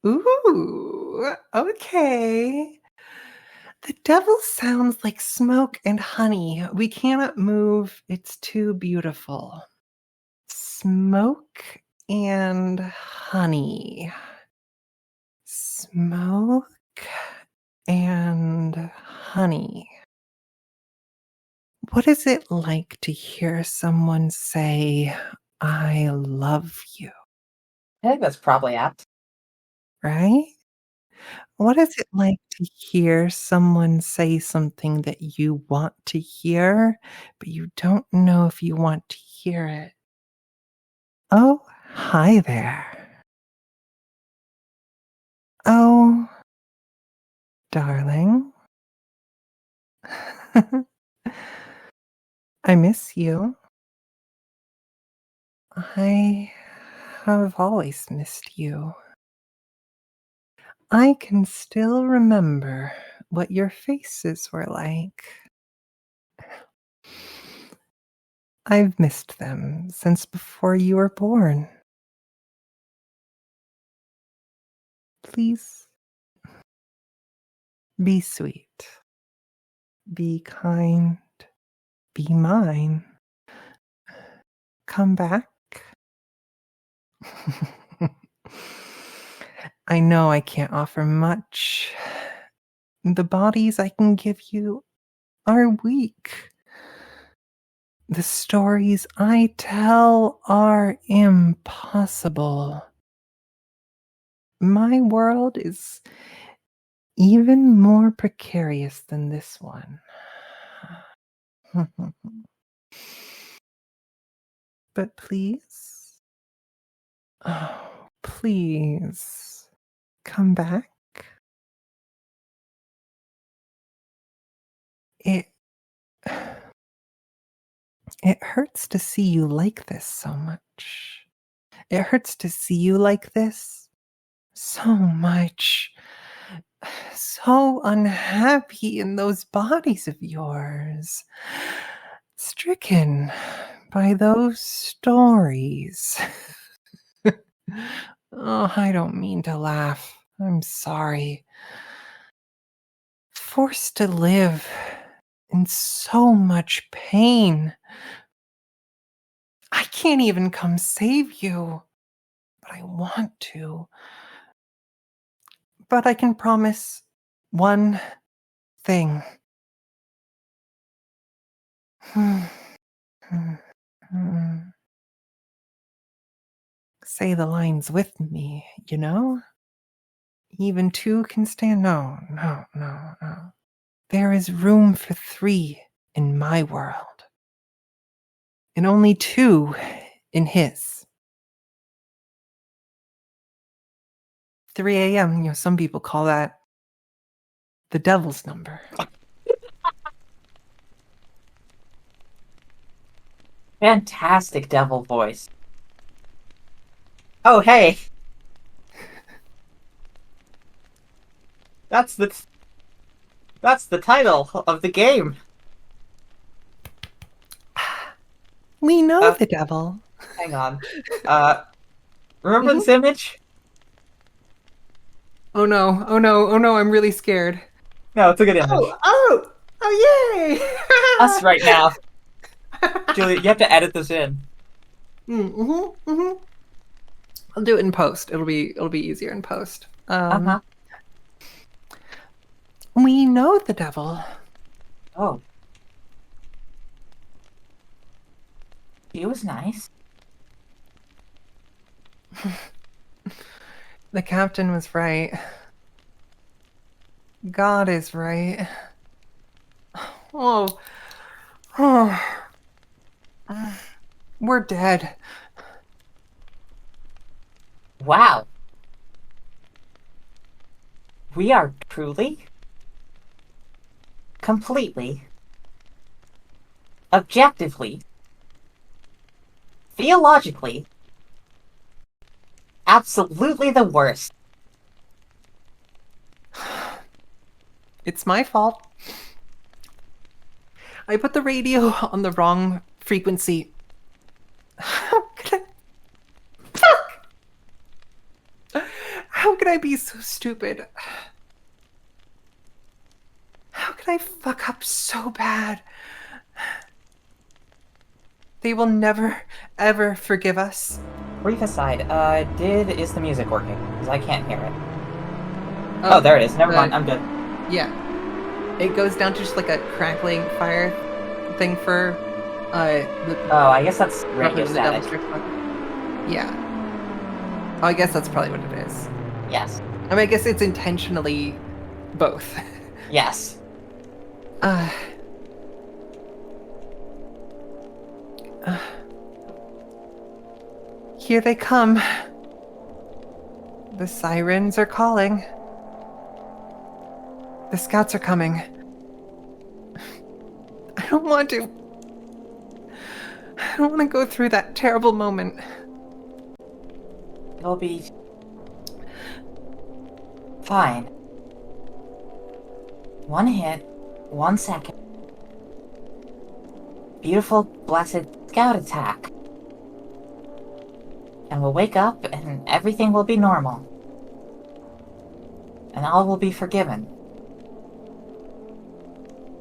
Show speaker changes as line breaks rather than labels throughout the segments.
Ooh, okay. The devil sounds like smoke and honey. We cannot move. It's too beautiful. Smoke and honey. Smoke and honey. What is it like to hear someone say, I love you,
I think that's probably apt.
right? What is it like to hear someone say something that you want to hear, but you don't know if you want to hear it? Oh, hi there. Oh, darling. I miss you. I have always missed you. I can still remember what your faces were like. I've missed them since before you were born. Please be sweet, be kind, be mine. Come back. I know I can't offer much. The bodies I can give you are weak. The stories I tell are impossible. My world is even more precarious than this one. But please, oh, please, come back. It it hurts to see you like this so much. It hurts to see you like this so much. So unhappy in those bodies of yours. Stricken by those stories. Oh, I don't mean to laugh. I'm sorry. Forced to live in so much pain. I can't even come save you, but I want to. But I can promise one thing. Say the lines with me, you know? Even two can stand. No, no, no, no. There is room for three in my world, and only two in his. 3 a.m., some people call that the devil's number.
Fantastic devil voice. Oh, hey. That's the title of the game.
We know the devil.
Hang on. Remember this image?
Oh no, oh no, oh no, I'm really scared.
No, it's a good image.
Oh, yay!
Us right now. Julia, you have to edit this in.
I'll do it in post. It'll be easier in post. We know the devil.
Oh. He was nice.
The captain was right. God is right. Oh. We're dead.
Wow. We are truly, completely, objectively, theologically, absolutely the worst.
It's my fault. I put the radio on the wrong frequency. How How could I be so stupid? How could I fuck up so bad? They will never, ever forgive us.
Brief aside, is the music working? Because I can't hear it. Oh, there it is. Never mind, I'm good.
Yeah. It goes down to just like a crackling fire thing for
Oh, I guess that's radio static.
Yeah. Oh, I guess that's probably what it is.
Yes.
I mean, I guess it's intentionally both.
Yes.
Here they come. The sirens are calling. The scouts are coming. I don't want to. I don't want to go through that terrible moment.
It'll be fine. One hit, 1 second. Beautiful, blessed scout attack. And we'll wake up and everything will be normal. And all will be forgiven.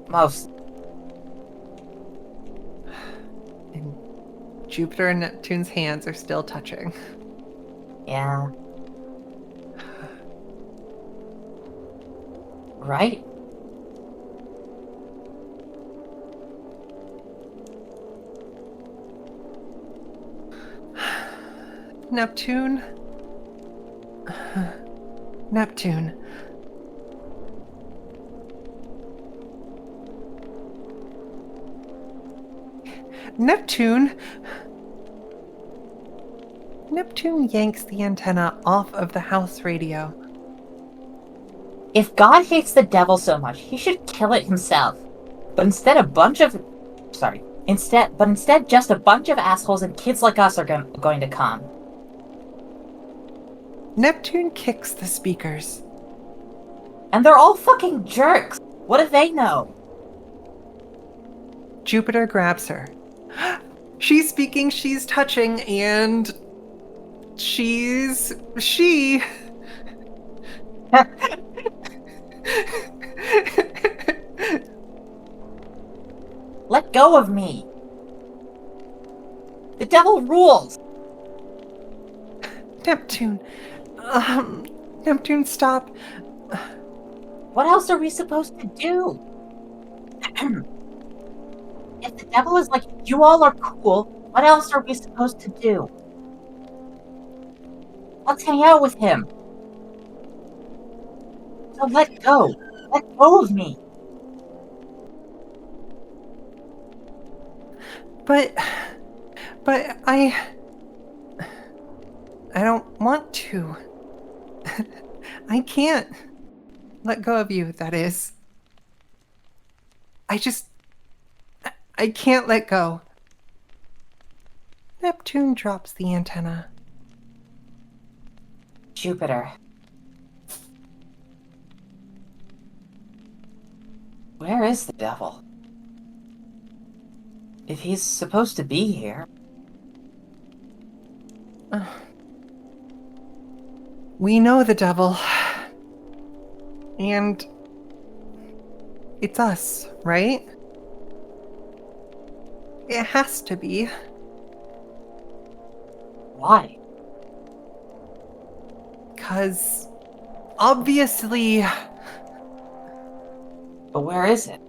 Most.
And Jupiter and Neptune's hands are still touching.
Yeah. Right?
Neptune. Neptune. Neptune. Neptune yanks the antenna off of the house radio.
If God hates the devil so much, he should kill it himself. But instead just a bunch of assholes and kids like us are going to come.
Neptune kicks the speakers.
And they're all fucking jerks. What do they know?
Jupiter grabs her. She's speaking, she's touching, and she.
Let go of me. The devil rules.
Neptune. Neptune, stop.
What else are we supposed to do? If the devil is like, you all are cool, what else are we supposed to do? Let's hang out with him. So let go. Let go of me.
But I don't want to. I can't let go of you, that is. I can't let go. Neptune drops the antenna.
Jupiter. Where is the devil? If he's supposed to be here.
We know the devil. And it's us, right? It has to be.
Why?
'Cause obviously.
But where is it?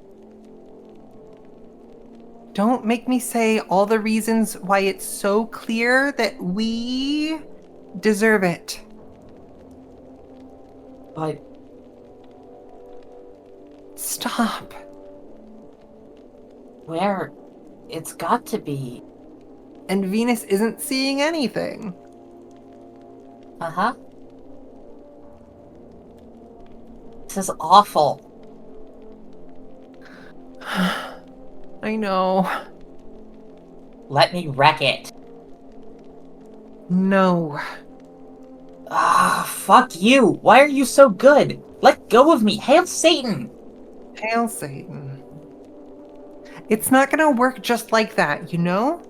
Don't make me say all the reasons why it's so clear that we deserve it.
But
Stop.
where? It's got to be.
And Venus isn't seeing anything.
Uh-huh. This is awful.
I know.
Let me wreck it.
No.
Ah, fuck you. Why are you so good? Let go of me. Hail Satan.
Hail Satan. It's not gonna work just like that, you know?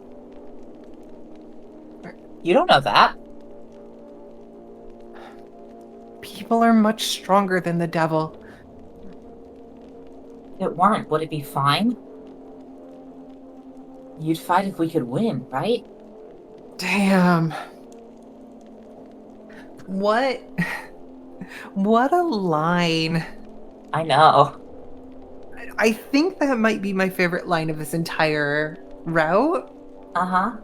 You don't know that.
people are much stronger than the devil.
If it weren't, would it be fine? You'd fight if we could win, right?
Damn. What? What a line.
I know.
I think that might be my favorite line of this entire route.
Uh-huh.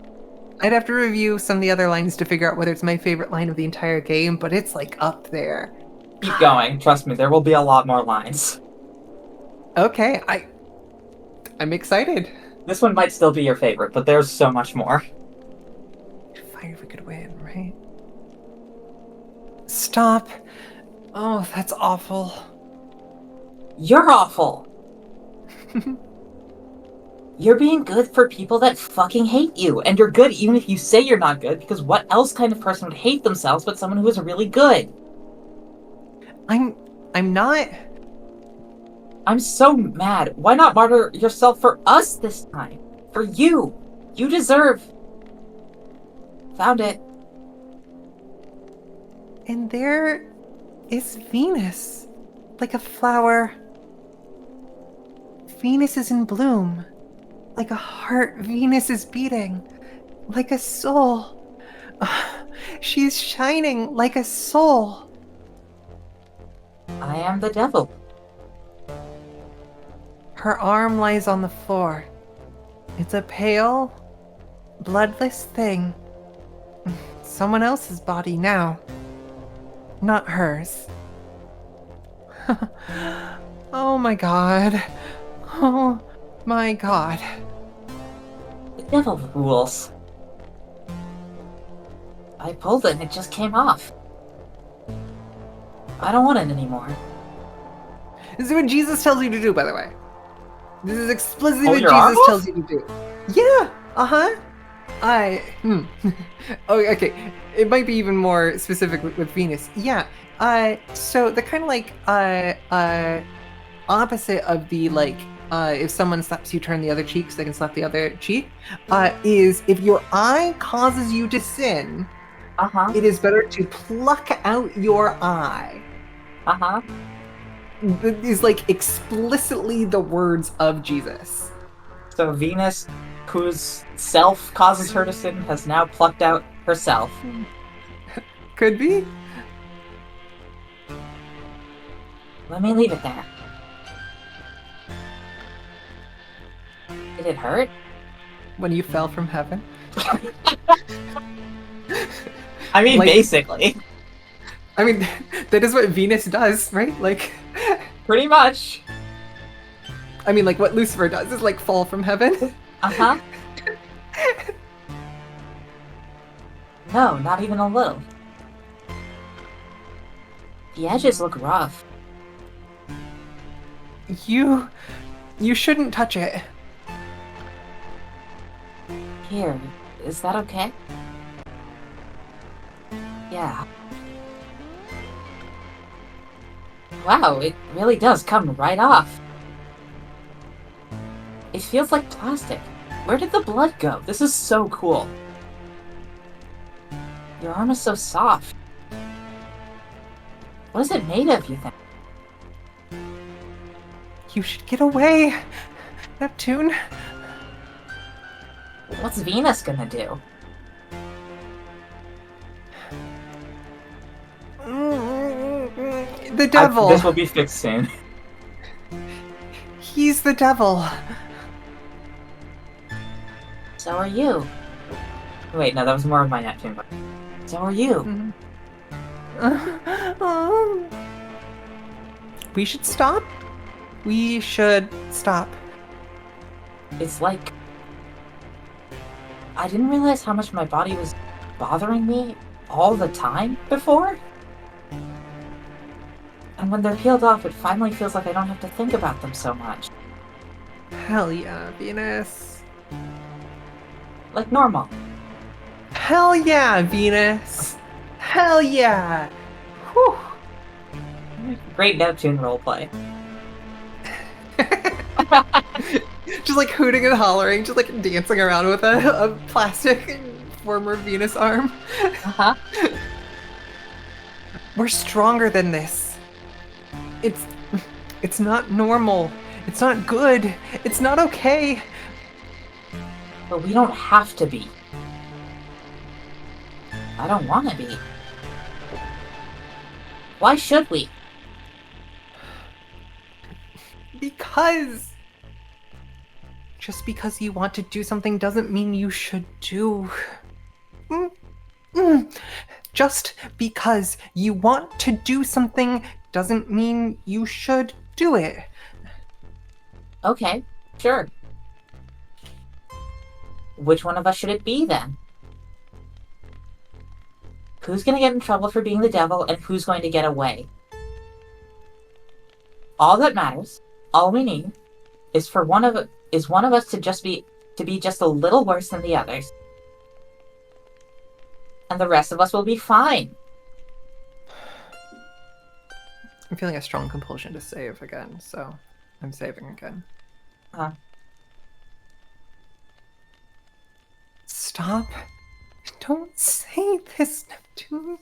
I'd have to review some of the other lines to figure out whether it's my favorite line of the entire game, but it's like up there.
Keep going. Trust me, there will be a lot more lines.
Okay, I'm excited.
This one might still be your favorite, but there's so much more.
Fire if we could win, right? Stop. Oh, that's awful.
You're awful! You're being good for people that fucking hate you, and you're good even if you say you're not good, because what else kind of person would hate themselves but someone who is really good?
I'm not.
I'm so mad. Why not martyr yourself for us this time? For you! You deserve... Found it.
And there is Venus, like a flower. Venus is in bloom. Like a heart, Venus is beating. Like a soul. She's shining like a soul.
I am the devil.
Her arm lies on the floor. It's a pale, bloodless thing. Someone else's body now. Not hers. Oh my god. Oh my god.
The devil rules. I pulled it and it just came off. I don't want it anymore.
This is what Jesus tells you to do, by the way. This is explicitly
Hold
what
your arm
Jesus
off?
tells you to do. Yeah, uh-huh. Oh, okay. It might be even more specific with Venus. Yeah. So the kind of like opposite of the like if someone slaps you, turn the other cheek so they can slap the other cheek, is if your eye causes you to sin,
Uh-huh.
it is better to pluck out your eye.
Uh-huh.
Is like explicitly the words of Jesus.
So Venus, whose self causes her to sin, has now plucked out herself.
Could be.
Let me leave it there. Did it hurt?
When you fell from heaven.
I mean,
Like-
basically.
I mean, that is what Venus does, right? Like,
Pretty much.
I mean, like what Lucifer does is like fall from heaven.
Uh-huh. No, not even a little. The edges look rough.
You shouldn't touch it.
Here, is that okay? Yeah. Wow, it really does come right off. It feels like plastic. Where did the blood go? This is so cool. Your arm is so soft. What is it made of, you think?
You should get away, Neptune.
What's Venus gonna do?
The devil.
This will be fixed soon.
He's the devil.
So are you. Wait, no, that was more of my Neptune, but... So are you.
We should stop. We should stop.
It's like... I didn't realize how much my body was bothering me all the time before. And when they're peeled off, it finally feels like I don't have to think about them so much.
Hell yeah, Venus.
Like normal.
Hell yeah, Venus. Hell yeah. Whew.
Great Neptune roleplay.
Just like hooting and hollering, just like dancing around with a plastic former Venus arm.
Uh-huh.
We're stronger than this. It's it's not normal. It's not good. It's not okay.
But we don't have to be. I don't want to be. Why should we?
Because just because you want to do something doesn't mean you should do. Mm, Just because you want to do something doesn't mean you should do it.
Okay, sure. Which one of us should it be, then? Who's gonna get in trouble for being the devil, and who's going to get away? All that matters, all we need, is for one of us to be just a little worse than the others. And the rest of us will be fine.
I'm feeling a strong compulsion to save again, so I'm saving again. Stop. Don't say this, Neptune.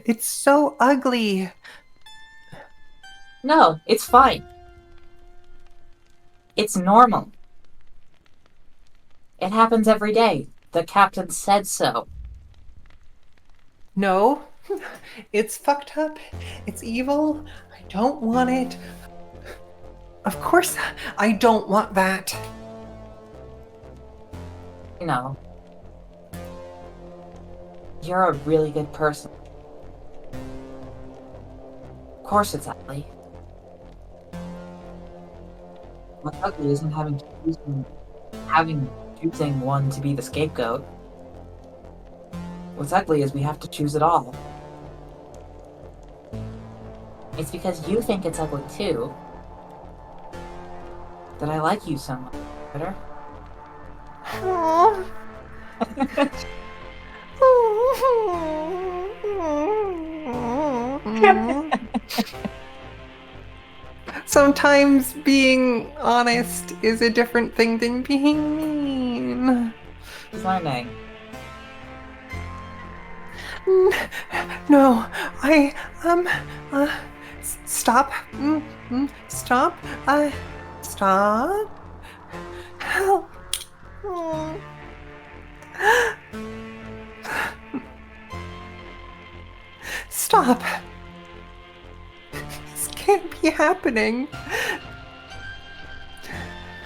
It's so ugly.
No, it's fine. It's normal. It happens every day. The captain said so.
No. It's fucked up. It's evil. I don't want it. Of course, I don't want that.
No. You're a really good person. Of course it's ugly. What's ugly isn't choosing one to be the scapegoat. What's ugly is we have to choose it all. It's because you think it's ugly too that I like you so much better.
Sometimes being honest is a different thing than being mean.
It's my name.
No, stop. Stop. Stop. Help. Stop. This can't be happening.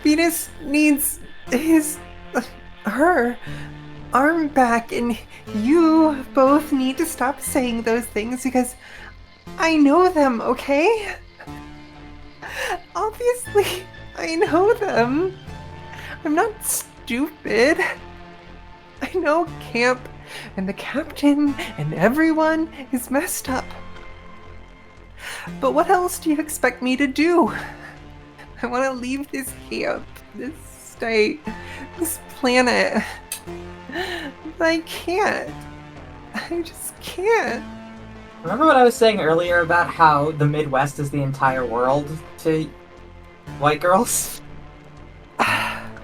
Venus needs her arm back, and you both need to stop saying those things because I know them, okay? Obviously, I know them. I'm not stupid. I know camp and the captain and everyone is messed up. But what else do you expect me to do? I want to leave this camp, this state, this planet. But I can't. I just can't.
Remember what I was saying earlier about how the Midwest is the entire world to white girls?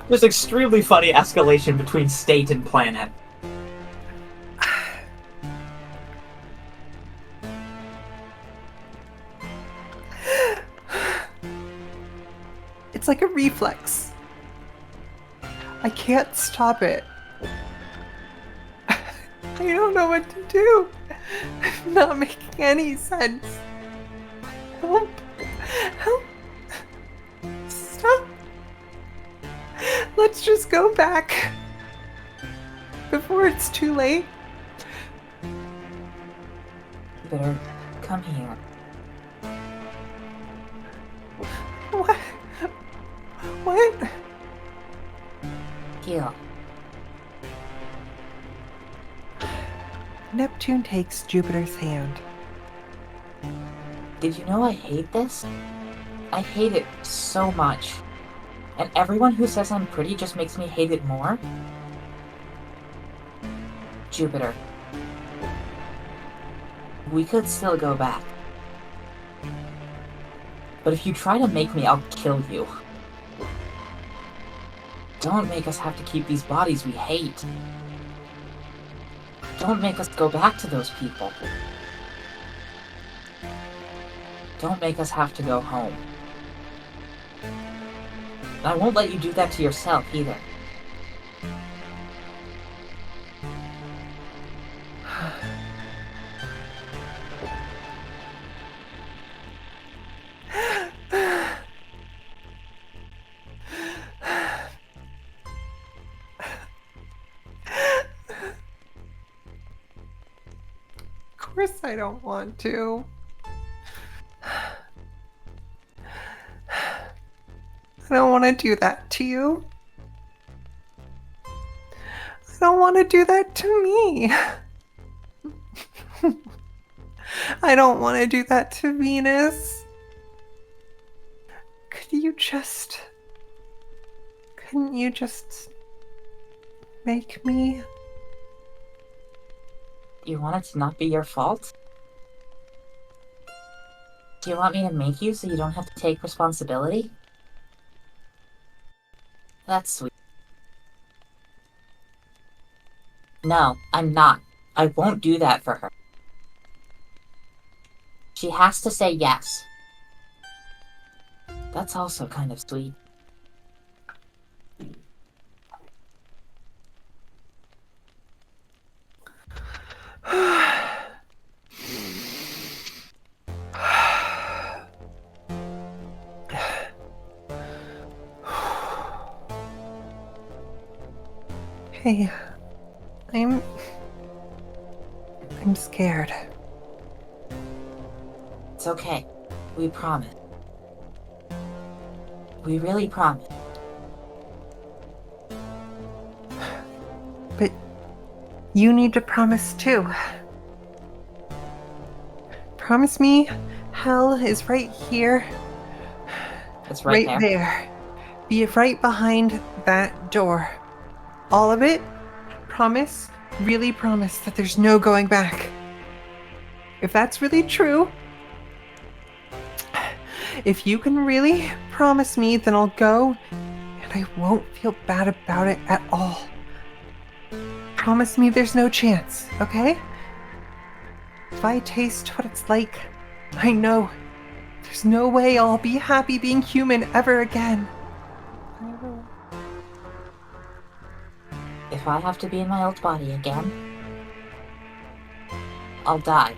There's extremely funny escalation between state and planet.
It's like a reflex. I can't stop it. I don't know what to do. I'm not making any sense. Help. Help. Stop. Let's just go back. Before it's too late.
You better come here.
What? What?
Heel.
Neptune takes Jupiter's hand.
Did you know I hate this? I hate it so much. And everyone who says I'm pretty just makes me hate it more. Jupiter. We could still go back. But if you try to make me, I'll kill you. Don't make us have to keep these bodies we hate. Don't make us go back to those people. Don't make us have to go home. And I won't let you do that to yourself, either.
Of course I don't want to. I don't want to do that to you. I don't want to do that to me. I don't want to do that to Venus. Couldn't you just make me?
Do you want it to not be your fault? Do you want me to make you so you don't have to take responsibility? That's sweet. No, I'm not. I won't do that for her. She has to say yes. That's also kind of sweet.
Hey, I'm scared.
It's okay. We promise. We really promise.
But you need to promise too. Promise me hell is right here.
It's right
there. Be right behind that door. All of it? Promise? Really promise that there's no going back. If that's really true, if you can really promise me, then I'll go and I won't feel bad about it at all. Promise me there's no chance, okay? If I taste what it's like, I know there's no way I'll be happy being human ever again.
If I have to be in my old body again, I'll die.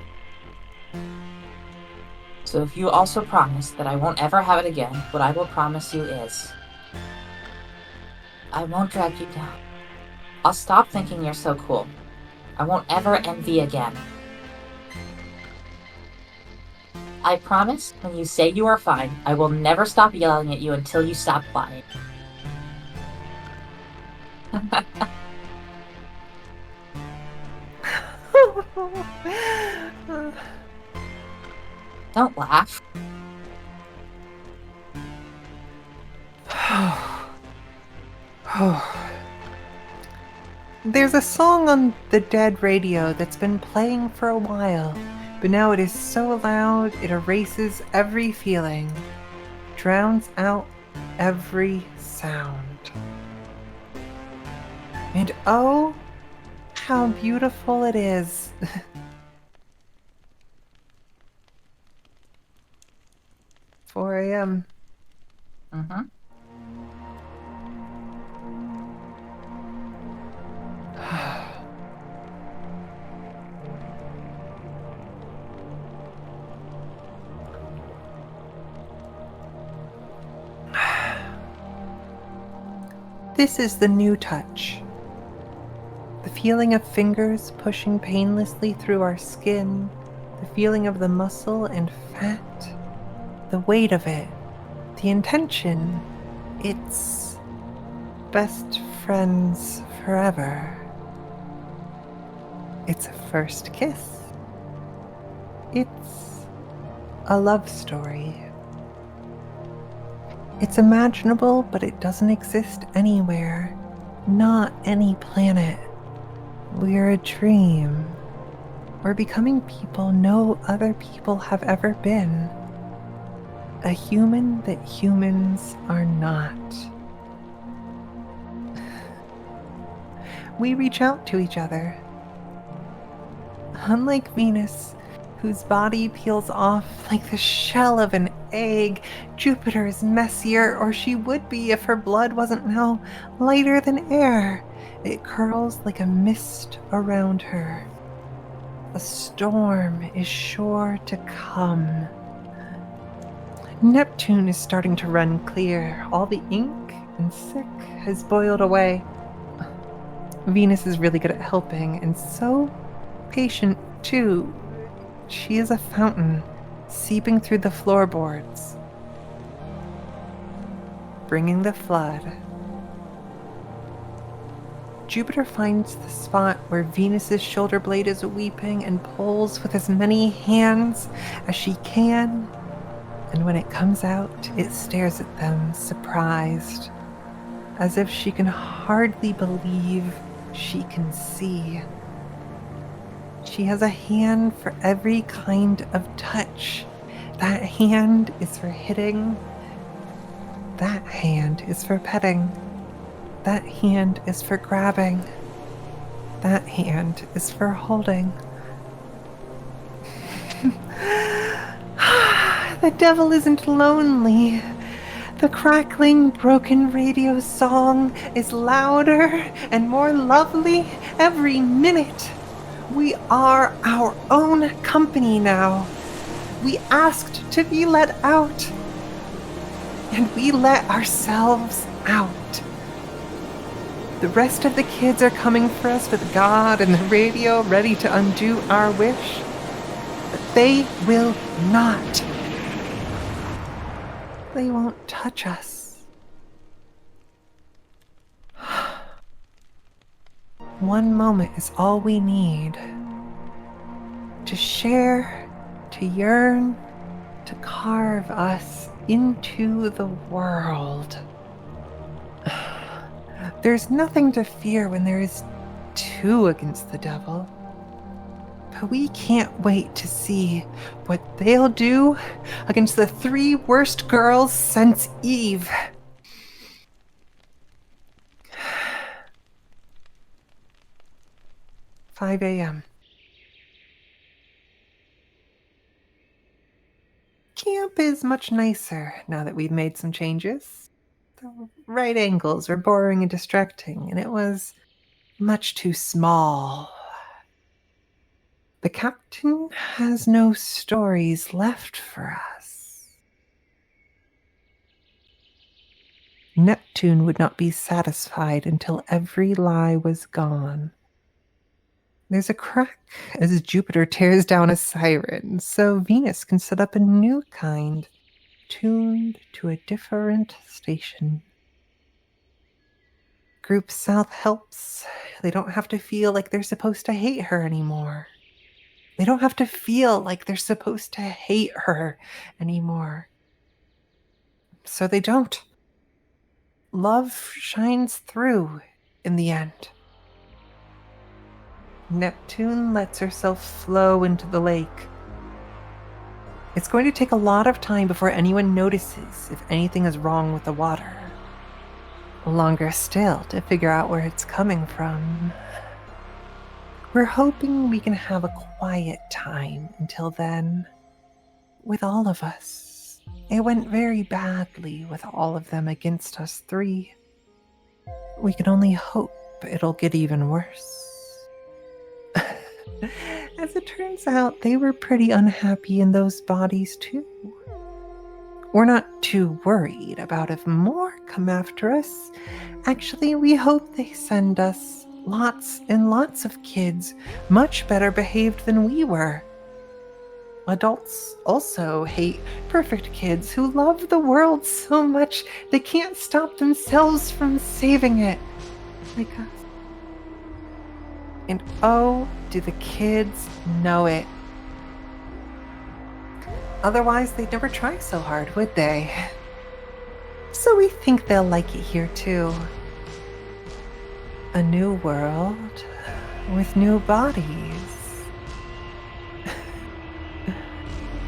So if you also promise that I won't ever have it again, what I will promise you is, I won't drag you down. I'll stop thinking you're so cool. I won't ever envy again. I promise, when you say you are fine, I will never stop yelling at you until you stop lying. Don't laugh.
There's a song on the Dead radio that's been playing for a while, but now it is so loud it erases every feeling, drowns out every sound. And oh, how beautiful it is. 4 a.m.
Mm-hmm.
This is the new touch. The feeling of fingers pushing painlessly through our skin, the feeling of the muscle and fat, the weight of it, the intention. It's best friends forever. It's a first kiss. It's a love story. It's imaginable, but it doesn't exist anywhere. Not any planet. We're a dream. We're becoming people no other people have ever been. A human that humans are not. We reach out to each other. Unlike Venus, whose body peels off like the shell of an egg. Jupiter is messier, or she would be if her blood wasn't now lighter than air. It curls like a mist around her. A storm is sure to come. Neptune is starting to run clear. All the ink and sick has boiled away. Venus is really good at helping, and so patient, too. She is a fountain, seeping through the floorboards, bringing the flood. Jupiter finds the spot where Venus's shoulder blade is weeping and pulls with as many hands as she can, and when it comes out, it stares at them, surprised, as if she can hardly believe she can see. She has a hand for every kind of touch. That hand is for hitting. That hand is for petting. That hand is for grabbing. That hand is for holding. The devil isn't lonely. The crackling, broken radio song is louder and more lovely every minute. We are our own company now. We asked to be let out, and we let ourselves out. The rest of the kids are coming for us with God and the radio ready to undo our wish, but they will not. They won't touch us. One moment is all we need. To share, to yearn, to carve us into the world. There's nothing to fear when there is two against the devil. But we can't wait to see what they'll do against the three worst girls since Eve. "5 a.m. Camp is much nicer now that we've made some changes. The right angles were boring and distracting, and it was much too small. The captain has no stories left for us. Neptune would not be satisfied until every lie was gone. There's a crack as Jupiter tears down a siren, so Venus can set up a new kind, tuned to a different station. Group South helps. They don't have to feel like they're supposed to hate her anymore. They don't have to feel like they're supposed to hate her anymore. So they don't. Love shines through in the end. Neptune lets herself flow into the lake. It's going to take a lot of time before anyone notices if anything is wrong with the water. Longer still to figure out where it's coming from. We're hoping we can have a quiet time until then, with all of us. It went very badly with all of them against us three. We can only hope it'll get even worse. As it turns out, they were pretty unhappy in those bodies too. We're not too worried about if more come after us. Actually, we hope they send us lots and lots of kids, much better behaved than we were. Adults also hate perfect kids who love the world so much they can't stop themselves from saving it, like us. And oh, do the kids know it. Otherwise, they'd never try so hard, would they? So we think they'll like it here too. A new world with new bodies.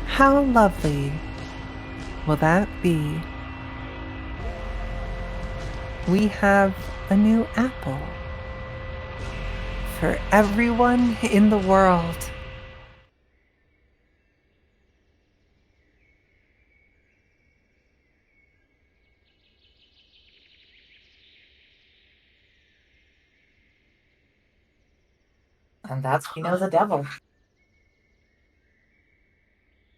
How lovely will that be? We have a new apple for everyone in the world.
And that's We Know
Huh.
the Devil.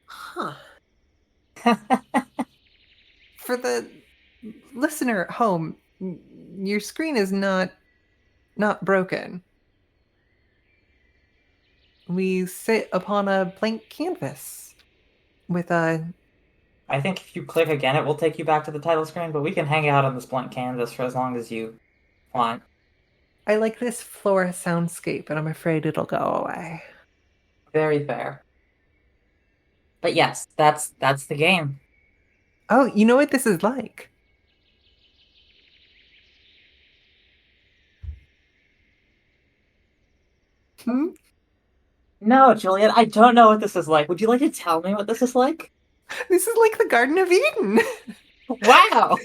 Huh. For the listener at home, your screen is not broken. We sit upon a blank canvas with a.
I think if you click again, it will take you back to the title screen, but we can hang out on this blank canvas for as long as you want.
I like this flora soundscape, and I'm afraid it'll go away.
Very fair. But yes, that's the game.
Oh, you know what this is like? Hmm?
No, Juliet, I don't know what this is like. Would you like to tell me what this is like?
This is like the Garden of Eden.
Wow!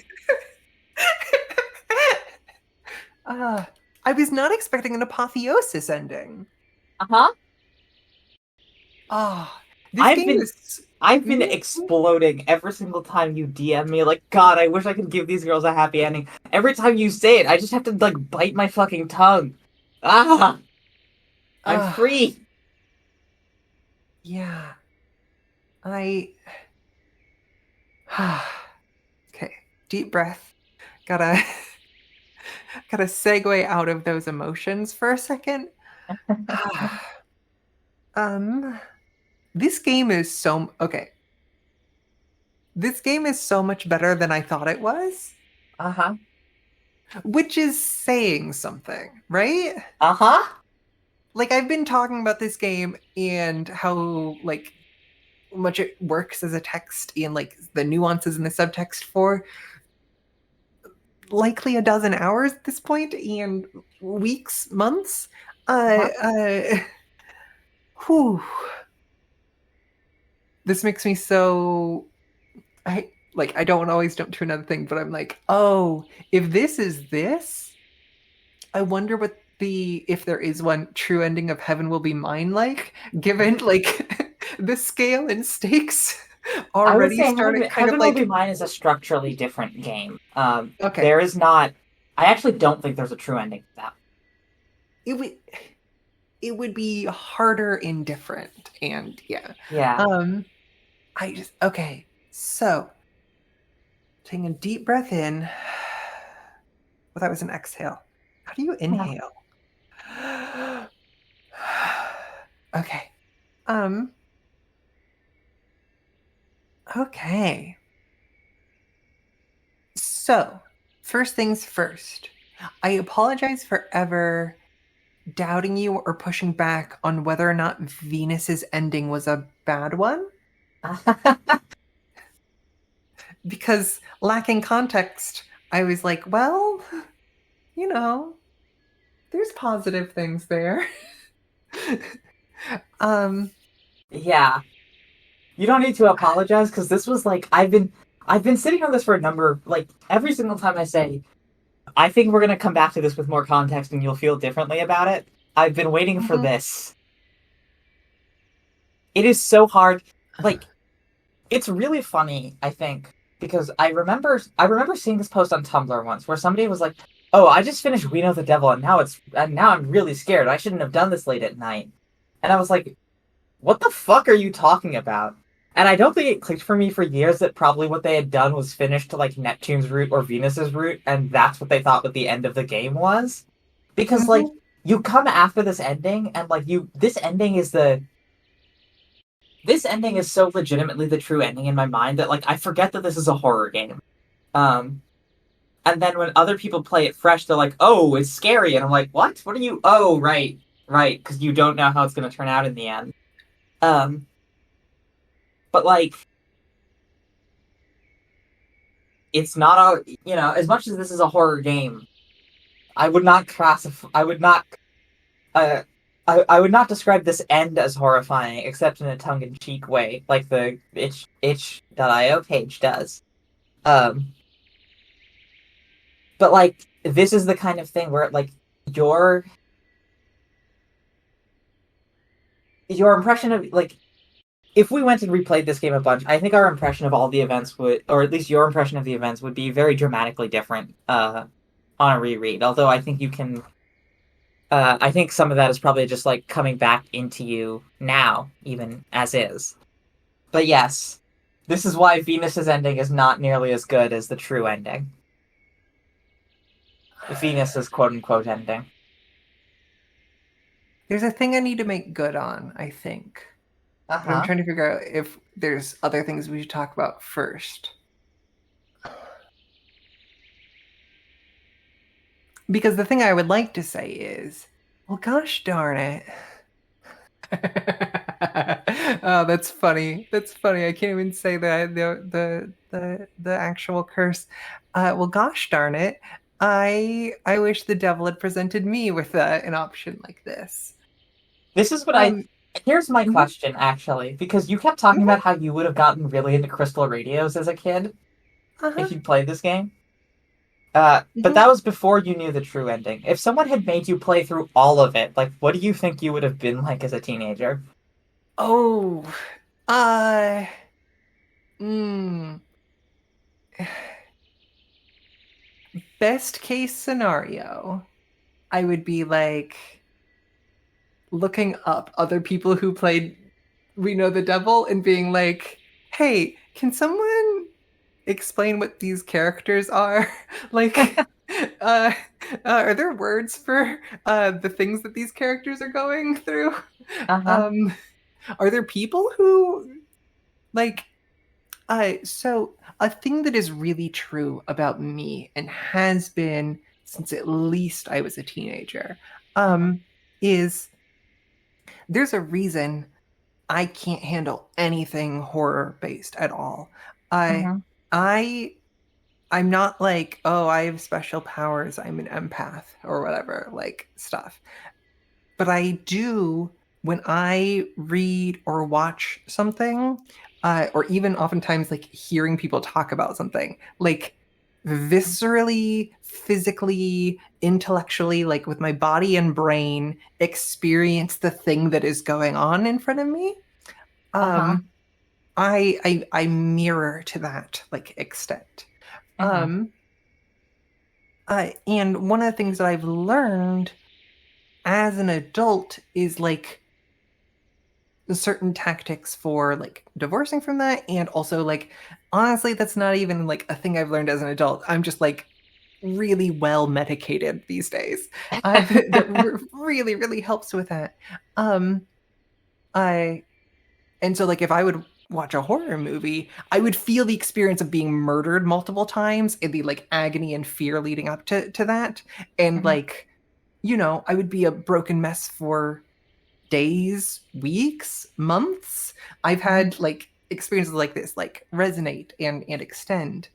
uh, I was not expecting an apotheosis ending.
Uh-huh.
Ah, this
I've
game
been
is.
I've been
Mhm.
exploding every single time you DM me, like, God, I wish I could give these girls a happy ending. Every time you say it, I just have to, like, bite my fucking tongue. Ah! I'm
Ah,
free!
yeah. I. Okay, deep breath. Gotta gotta segue out of those emotions for a second. um, this game is so okay. This game is so much better than I thought it was,
Uh-huh.
which is saying something, right?
Uh-huh.
Like I've been talking about this game and how like much it works as a text and like the nuances in the subtext for likely a dozen hours at this point and weeks, months. Uh,
Uh-huh.
uh, whew. This makes me so I don't always jump to another thing, but I'm like, oh, if this is this, I wonder what the if there is one true ending of Heaven Will Be Mine like, given like the scale and stakes
I would
already
say
started kind of
Heaven Will Be
like
Mine is a structurally different game.
okay,
There is not... I actually don't think there's a true ending to that.
it would it would be harder and different and yeah.
Yeah.
Um I just okay. So, taking a deep breath in. Well, that was an exhale. How do you inhale? Okay. Um, okay. So, first things first. I apologize for ever doubting you or pushing back on whether or not Venus's ending was a bad one because lacking context, I was like, well, you know, there's positive things there. um,
Yeah. You don't need to apologize because this was like I've been sitting on this for a number like every single time I say I think we're gonna come back to this with more context and you'll feel differently about it. I've been waiting for
mhm.
this. It is so hard. Like it's really funny, I think, because I remember seeing this post on Tumblr once where somebody was like, "Oh, I just finished We Know the Devil and now I'm really scared. I shouldn't have done this late at night." And I was like, "What the fuck are you talking about?" And I don't think it clicked for me for years that probably what they had done was finish to like Neptune's route or Venus's route, and that's what they thought what the end of the game was. Because like
Mhm.
you come after this ending and like you this ending is so legitimately the true ending in my mind that like I forget that this is a horror game. Um and then when other people play it fresh, they're like, "Oh, it's scary," and I'm like, "What? What are you? Oh, right, right," because you don't know how it's going to turn out in the end. Um, but like, it's not a as much as this is a horror game, I would not classify. Uh, I would not describe this end as horrifying, except in a tongue-in-cheek way, like the itch.io page does. Um, but like, this is the kind of thing where like your your impression of like if we went and replayed this game a bunch, I think our impression of all the events would, or at least your impression of the events, would be very dramatically different on a reread. Although I think you can I think some of that is probably just like coming back into you now, even as is. But yes, this is why Venus's ending is not nearly as good as the true ending. Venus's quote unquote ending.
There's a thing I need to make good on, I think.
Uh
But I'm
huh.
trying to figure out if there's other things we should talk about first. Because the thing I would like to say is, well, gosh darn it. Oh, that's funny. That's funny. I can't even say the actual curse. Well, gosh darn it. I wish the devil had presented me with an option like this.
This is what I.
Um,
Here's my
mhm,
question, actually, because you kept talking about
mhm,
how you would have gotten really into Crystal Radios as a kid
uh-huh,
if you'd played this game. But
mhm.
that was before you knew the true ending. If someone had made you play through all of it, like, what do you think you would have been like as a teenager?
Oh, uh, mm, best case scenario, I would be like looking up other people who played We Know the Devil and being like, hey, can someone explain what these characters are? Like, uh, are there words for the things that these characters are going through?
Uh huh.
Um, are there people who like so a thing that is really true about me and has been since at least I was a teenager,
Uh-huh.
um, is there's a reason I can't handle anything horror based at all. I
Uh-huh.
I I'm not like, oh, I have special powers, I'm an empath or whatever, like stuff. But I do when I read or watch something, or even oftentimes like hearing people talk about something, like viscerally, physically, intellectually, like with my body and brain, experience the thing that is going on in front of me.
Uh-huh.
Um, I mirror to that like extent.
Uh-huh.
Um, and one of the things that I've learned as an adult is like certain tactics for like divorcing from that, and also like honestly that's not even like a thing I've learned as an adult. I'm just like really well medicated these days. That really really helps with that. um I And so like if I would watch a horror movie, I would feel the experience of being murdered multiple times and the like agony and fear leading up to that. And
Uh-huh.
like, I would be a broken mess for days, weeks, months. I've
Uh-huh.
had like experiences like this, like resonate and extend.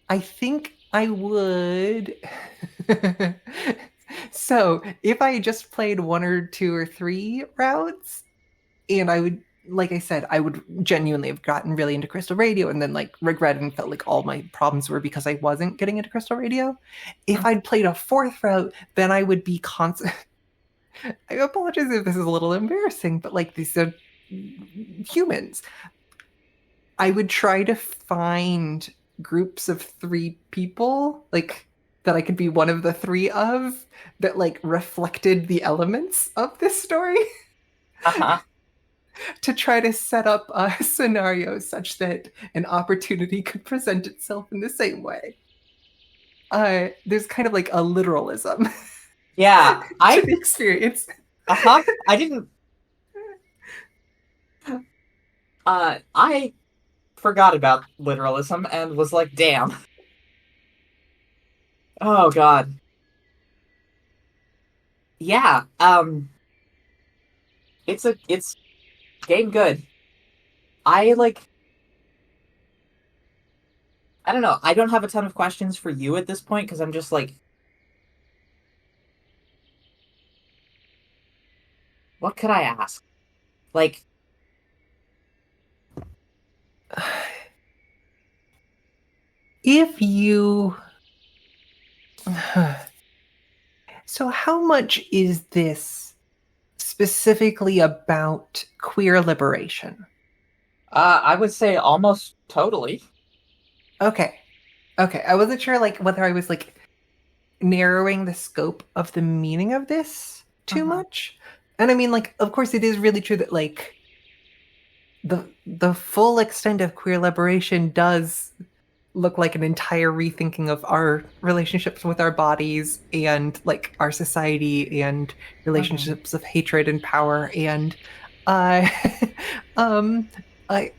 I think I would. So if I just played one or two or three routes, and I would, like I said, I would genuinely have gotten really into Crystal Radio and then like regretted and felt like all my problems were because I wasn't getting into Crystal Radio. If I'd played a fourth route, then I would be constant. I apologize if this is a little embarrassing, but like these are humans. I would try to find groups of three people, like that I could be one of the three of, that like reflected the elements of this story
Uh-huh.
to try to set up a scenario such that an opportunity could present itself in the same way. There's kind of like a literalism
Yeah,
to
I
the experience.
uh-huh. I didn't I forgot about literalism and was like, damn. Oh God. Yeah. It's game good. I like I don't know. I don't have a ton of questions for you at this point because I'm just like, what could I ask? Like,
If you. So, how much is this specifically about queer liberation?
I would say almost totally.
Okay. Okay. I wasn't sure like whether I was like narrowing the scope of the meaning of this too
Uh-huh.
much. And I mean, like, of course, it is really true that like the full extent of queer liberation does look like an entire rethinking of our relationships with our bodies and like our society and
Uh-huh.
relationships of hatred and power and uh um I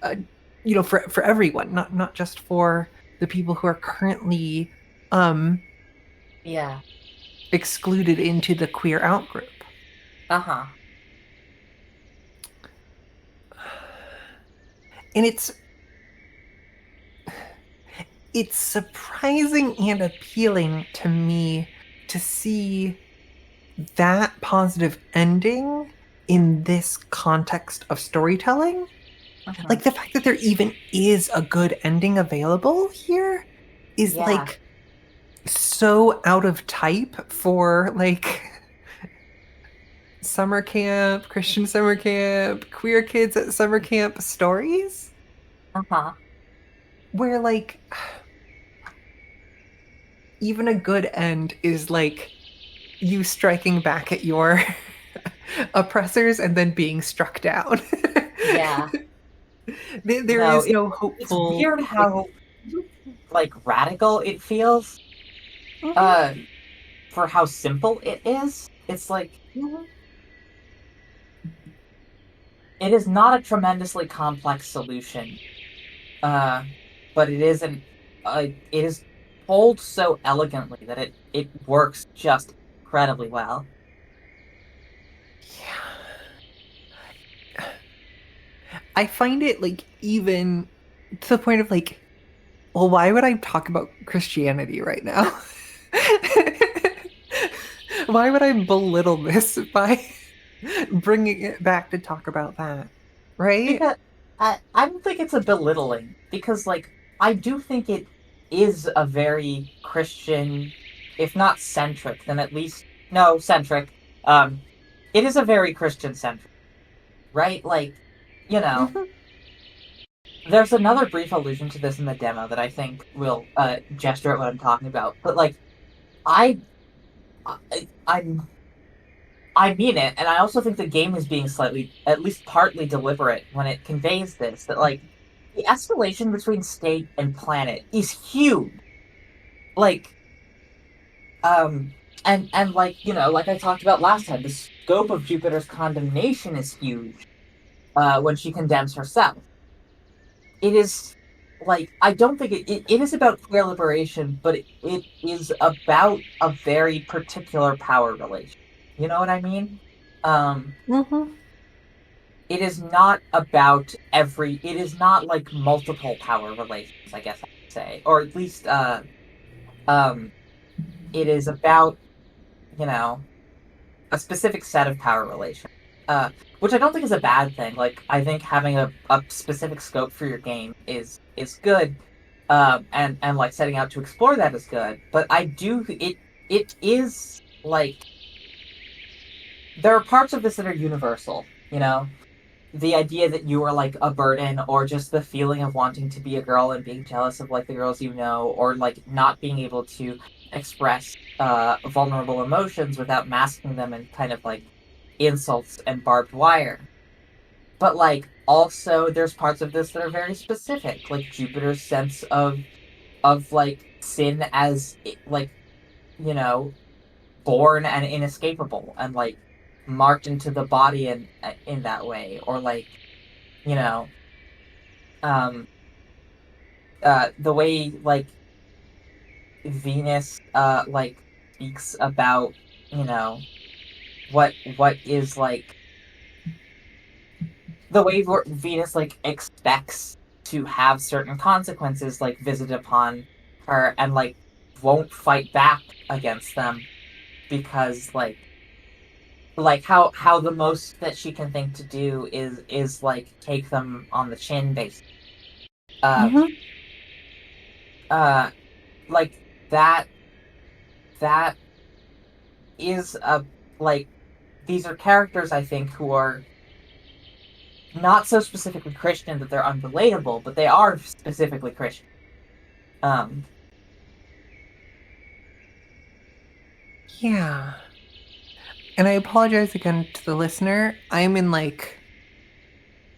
you know, for everyone, not just for the people who are currently um
Yeah.
excluded into the queer outgroup.
Uh-huh.
And it's surprising and appealing to me to see that positive ending in this context of storytelling.
Uh-huh.
Like the fact that there even is a good ending available here is
Yeah.
like so out of type for like summer camp, Christian summer camp, queer kids at summer camp stories,
Uh-huh.
where like even a good end is like you striking back at your oppressors and then being struck down.
Yeah.
There
No,
is no
it's
hopeful
weird
like.
how like radical it feels
Mhm,
uh for how simple it is. It's like
mhm.
it is not a tremendously complex solution. Uh but it isn't it is told so elegantly that it works just incredibly well.
Yeah. I find it like even to the point of like, well, why would I talk about Christianity right now? Why would I belittle this by bringing it back to talk about that? Right?
Because I don't think it's a belittling because like I do think it is a very Christian, if not centric, then at least no centric. Um, it is a very Christian centric, right? Like, you know,
Hmm.
there's another brief allusion to this in the demo that I think will gesture at what I'm talking about. But like, I, I'm I mean it, and I also think the game is being slightly, at least partly deliberate when it conveys this, that like the escalation between state and planet is huge. Like, um and like, like I talked about last time, the scope of Jupiter's condemnation is huge, when she condemns herself. It is like I don't think it is about queer liberation, but it is about a very particular power relation. You know what I mean? Um
Hmm.
it is not about it is not like multiple power relations, I guess I would say, or at least um it is about, you know a specific set of power relations, which I don't think is a bad thing. Like I think having a specific scope for your game is good, and like setting out to explore that is good, but it is like there are parts of this that are universal, the idea that you are like a burden, or just the feeling of wanting to be a girl and being jealous of like the girls or like not being able to express vulnerable emotions without masking them in kind of like insults and barbed wire. But like also there's parts of this that are very specific, like Jupiter's sense of like sin as like, you know born and inescapable and like marked into the body in that way, or like, you know um the way like Venus like speaks about, you know what is like the way Venus like expects to have certain consequences like visited upon her, and like won't fight back against them because how the most that she can think to do is like take them on the chin basically. uh
Hmm.
uh like that is a like these are characters I think who are not so specifically Christian that they're unrelatable, but they are specifically Christian. um
Yeah. And I apologize again to the listener. I'm in like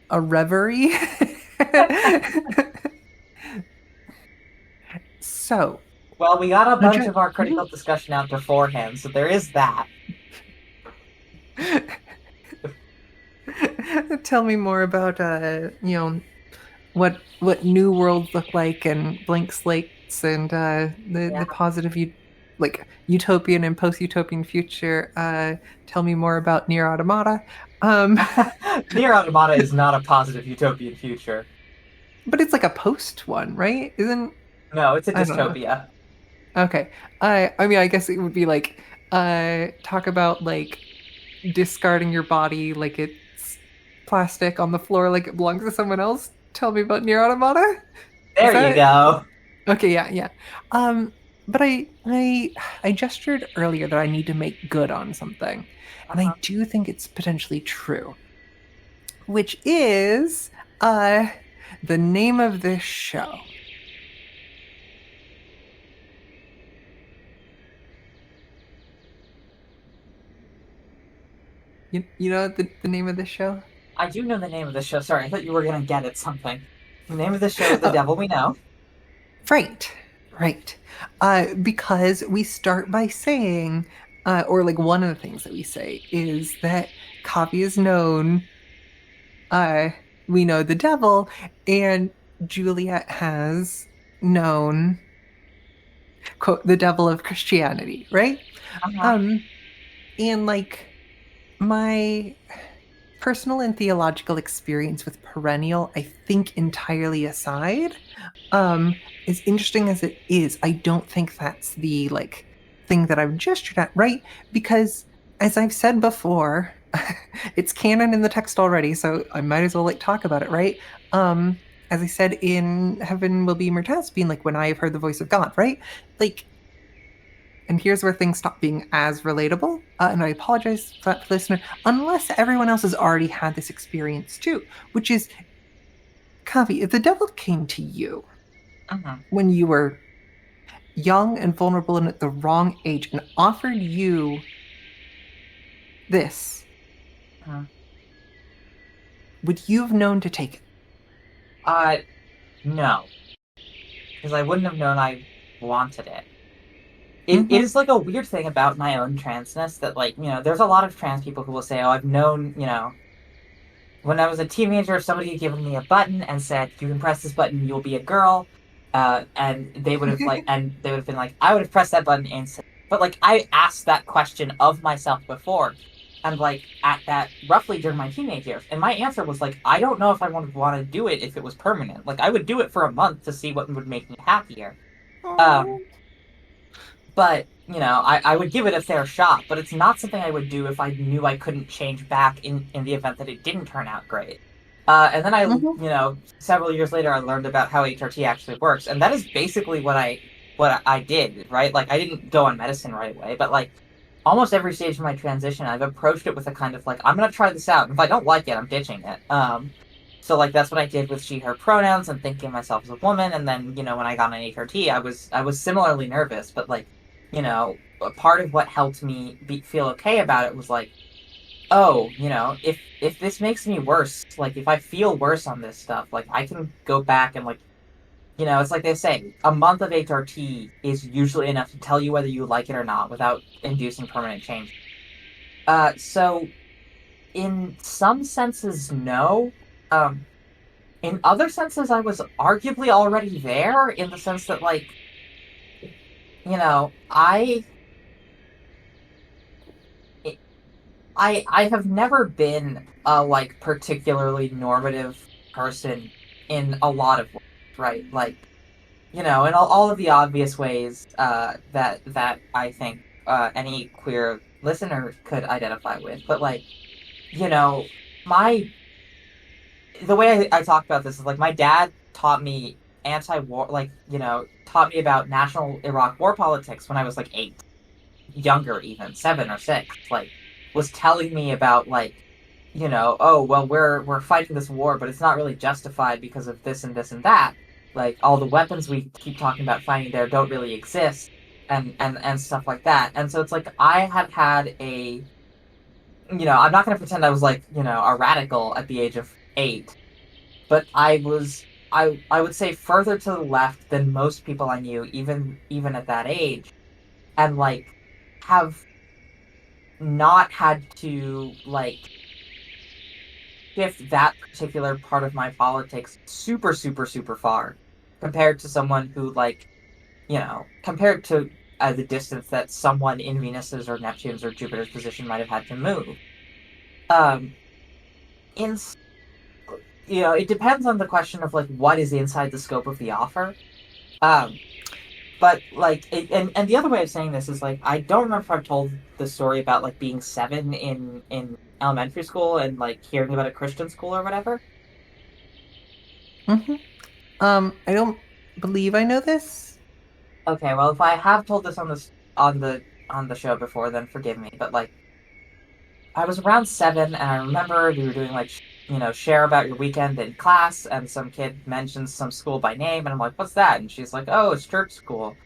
a reverie. So,
Well, we got a bunch of our
Mhm.
critical discussion out beforehand, so there is that.
Tell me more about what new worlds look like and blank slates and the
Yeah.
positive like utopian and post-utopian future. Tell me more about Near Automata. Um,
Nier Automata is not a positive utopian future.
but it's like a post one, right? Isn't
No, it's a
I don't know.
dystopia.
Okay. I mean I guess it would be like talk about like discarding your body like it's plastic on the floor like it belongs to someone else. Tell me about Near Automata. Is
There you
that
go.
okay? Yeah, yeah. But I gestured earlier that I need to make good on something, and I
Uh-huh.
do think it's potentially true, which is uh the name of this show. You know the name of this show?
I do know the name of the show. Sorry, I thought you were gonna get at something. The name of the show is The
Oh,
Devil We Know.
right, right. Because we start by saying, or like one of the things that we say is that Kavi is known. Uh, we know the devil, and Juliet has known quote the devil of Christianity, right?
Uh-huh.
Um, and like my personal and theological experience with perennial, I think entirely aside, um, as interesting as it is, I don't think that's the like thing that I've gestured at, right? Because as I've said before, it's canon in the text already, so I might as well like talk about it, right? As I said in Heaven Will Be Mertas, being like when I have heard the voice of God, right? Like, and here's where things stop being as relatable. And I apologize for that listener, unless everyone else has already had this experience too, which is Kavi, if the devil came to you
Uh-huh.
when you were young and vulnerable and at the wrong age and offered you this,
Uh-huh.
would you have known to take it?
Uh, no. Because I wouldn't have known I wanted it. It
Mm-hmm.
is like a weird thing about my own transness that, like, there's a lot of trans people who will say, oh, I've known, when I was a teenager, somebody had given me a button and said, "You can press this button, you'll be a girl," and they would have been like, I would have pressed that button instantly. But like, I asked that question of myself before, and like at that roughly during my teenage years, and my answer was like, I don't know if I would want to do it if it was permanent. Like, I would do it for a month to see what would make me happier. Um,
Oh.
but I would give it a fair shot. But it's not something I would do if I knew I couldn't change back in the event that it didn't turn out great. And then
Mm-hmm.
several years later, I learned about how HRT actually works, and that is basically what I did. Right, like I didn't go on medicine right away, but like almost every stage of my transition, I've approached it with a kind of like, I'm gonna try this out. And if I don't like it, I'm ditching it. So like that's what I did with she/her pronouns and thinking of myself as a woman. And then when I got on HRT, I was similarly nervous, but like a part of what helped me feel okay about it was like, oh, if this makes me worse, like if I feel worse on this stuff, like I can go back and like, it's like they say, a month of HRT is usually enough to tell you whether you like it or not without inducing permanent change. So in some senses, no. Um, in other senses, I was arguably already there in the sense that like, I I have never been a like particularly normative person in a lot of ways, right? Like, in all of the obvious ways that I think any queer listener could identify with. But like, you know, my the way I talk about this is like my dad taught me anti-war, like taught me about national Iraq war politics when I was like 8, younger even 7 or 6, like was telling me about like oh well we're fighting this war but it's not really justified because of this and this and that, like all the weapons we keep talking about finding there don't really exist, and stuff like that. And so it's like I have had a, I'm not going to pretend I was like, a radical at the age of 8, but I would say further to the left than most people I knew, even at that age, and like have not had to like shift that particular part of my politics super super super far compared to someone who like, compared to the distance that someone in Venus's or Neptune's or Jupiter's position might have had to move. Um, in it depends on the question of like what is inside the scope of the offer. Um, but like, and the other way of saying this is like I don't remember if I've told the story about like being 7 in elementary school and like hearing about a Christian school or whatever.
Hmm. I don't believe I know this.
Okay, well if I have told this on the show before, then forgive me. But like I was around 7, and I remember we were doing like share about your weekend in class, and some kid mentions some school by name, and I'm like, "What's that?" And she's like, "Oh, it's church school."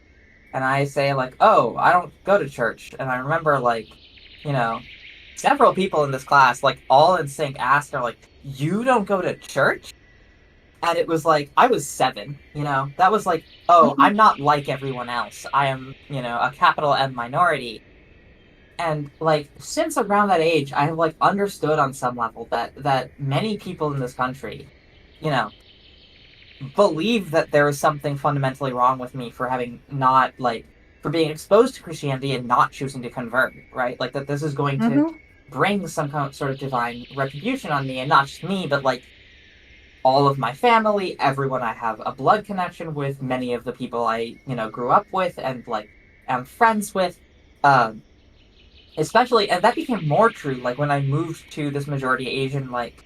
And I say like, "Oh, I don't go to church." And I remember like, you know, several people in this class, like all in sync, asked her like, "You don't go to church?" And it was like I was 7, that was like, "Oh,
Mhm.
I'm not like everyone else. I am, a capital M minority." And like since around that age, I have like understood on some level that many people in this country, you know, believe that there is something fundamentally wrong with me for having not like for being exposed to Christianity and not choosing to convert, right? Like that this is going to
Mhm.
bring some kind of sort of divine retribution on me, and not just me, but like all of my family, everyone I have a blood connection with, many of the people I grew up with and like am friends with. Um, Especially, and that became more true like when I moved to this majority Asian like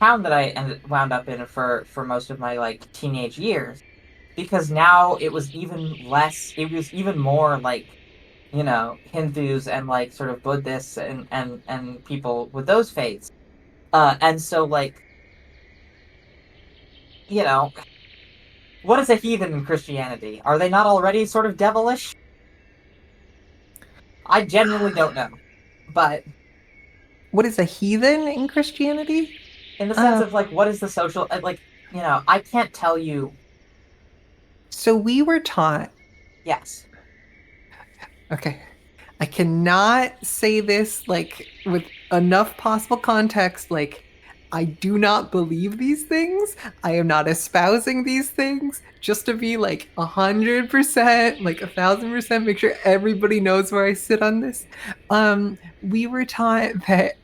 town that I wound up in for most of my like teenage years, because now it was even more like Hindus and like sort of Buddhists and people with those faiths. And so like, you know what is a heathen in Christianity? Are they not already sort of devilish? I genuinely don't know, but
What is a heathen in Christianity?
in the sense
Um,
of like what is the social like, I can't tell you.
so we were taught,
Yes.
okay, I cannot say this like with enough possible context. Like, I do not believe these things. I am not espousing these things. Just to be like 100%, like 1,000%, make sure everybody knows where I sit on this. We were taught that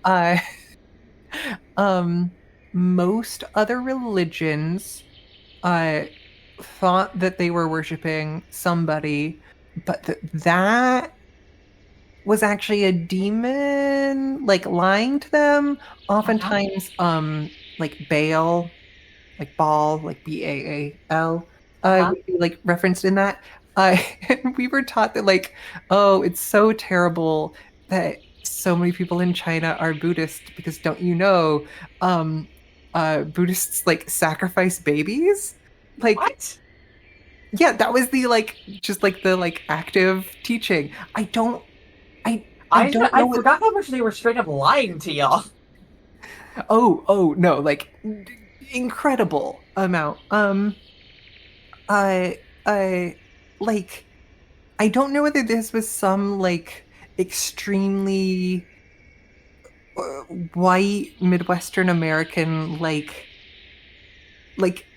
um, most other religions uh, thought that they were worshiping somebody, but that was actually a demon like lying to them.
Uh-huh.
Oftentimes like Baal, like Baal, like Baal,
Uh-huh.
would be like referenced in that. uh and we were taught that like, oh, it's so terrible that so many people in China are Buddhist, because don't you know, um Buddhists like sacrifice babies. Like,
What?
yeah, that was the like just like the like active teaching. I don't
I
know what.
forgot how much they were straight up lying to y'all.
Oh no, like incredible amount. I I like I don't know whether this was some like extremely white Midwestern American like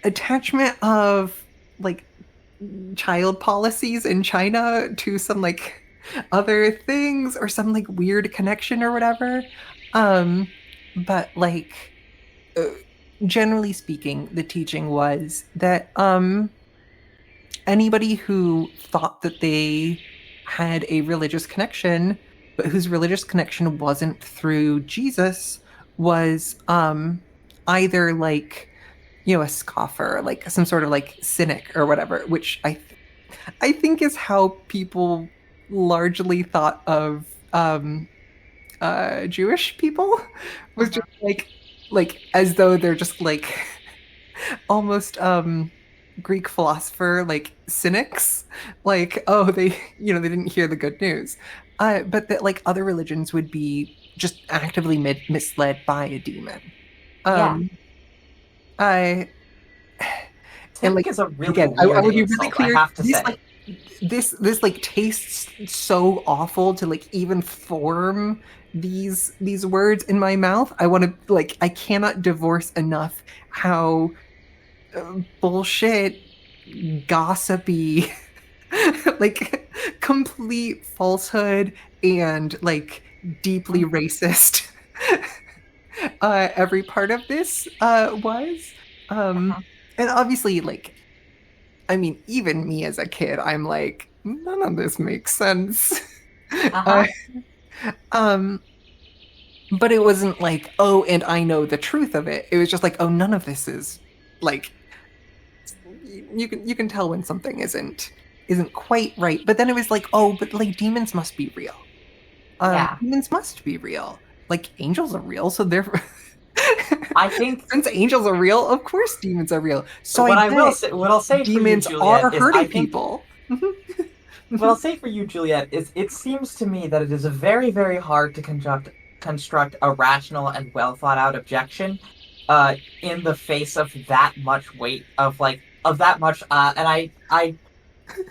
attachment of like child policies in China to some like other things, or some like weird connection or whatever. Um, but like, uh, generally speaking, the teaching was that anybody who thought that they had a religious connection, but whose religious connection wasn't through Jesus, was either like, a scoffer, like some sort of like cynic or whatever, which I think is how people largely thought of Jewish people, was just
Uh-huh.
like as though they're just like almost Greek philosopher like cynics, like, oh, they didn't hear the good news. But that like other religions would be just actively misled by a demon.
Yeah.
Um, I and like
Cynic is a really
again, I
weird
would be really
insult, I
clear.
have to
This
say.
this like tastes so awful to like even form these words in my mouth. I want to like I cannot divorce enough how bullshit, gossipy, like complete falsehood and like deeply
Mhm.
racist every part of this was. Um,
Uh-huh.
and obviously, like, I mean, even me as a kid, I'm like, none of this makes sense. uh,
Uh-huh.
um, but it wasn't like, oh, and I know the truth of it. It was just like, oh, none of this is like you can tell when something isn't quite right. But then it was like, oh, but like demons must be real.
Yeah.
Demons must be real. Like angels are real, so therefore
I think
since angels are real, of course demons are real. So I
what I will
bet
say, what I'll say for you,
demons
Juliet,
are
is I
hurting
think
people.
what I'll say for you, Juliet, is it seems to me that it is very, very hard to construct a rational and well thought out objection, in the face of that much weight of that much. And I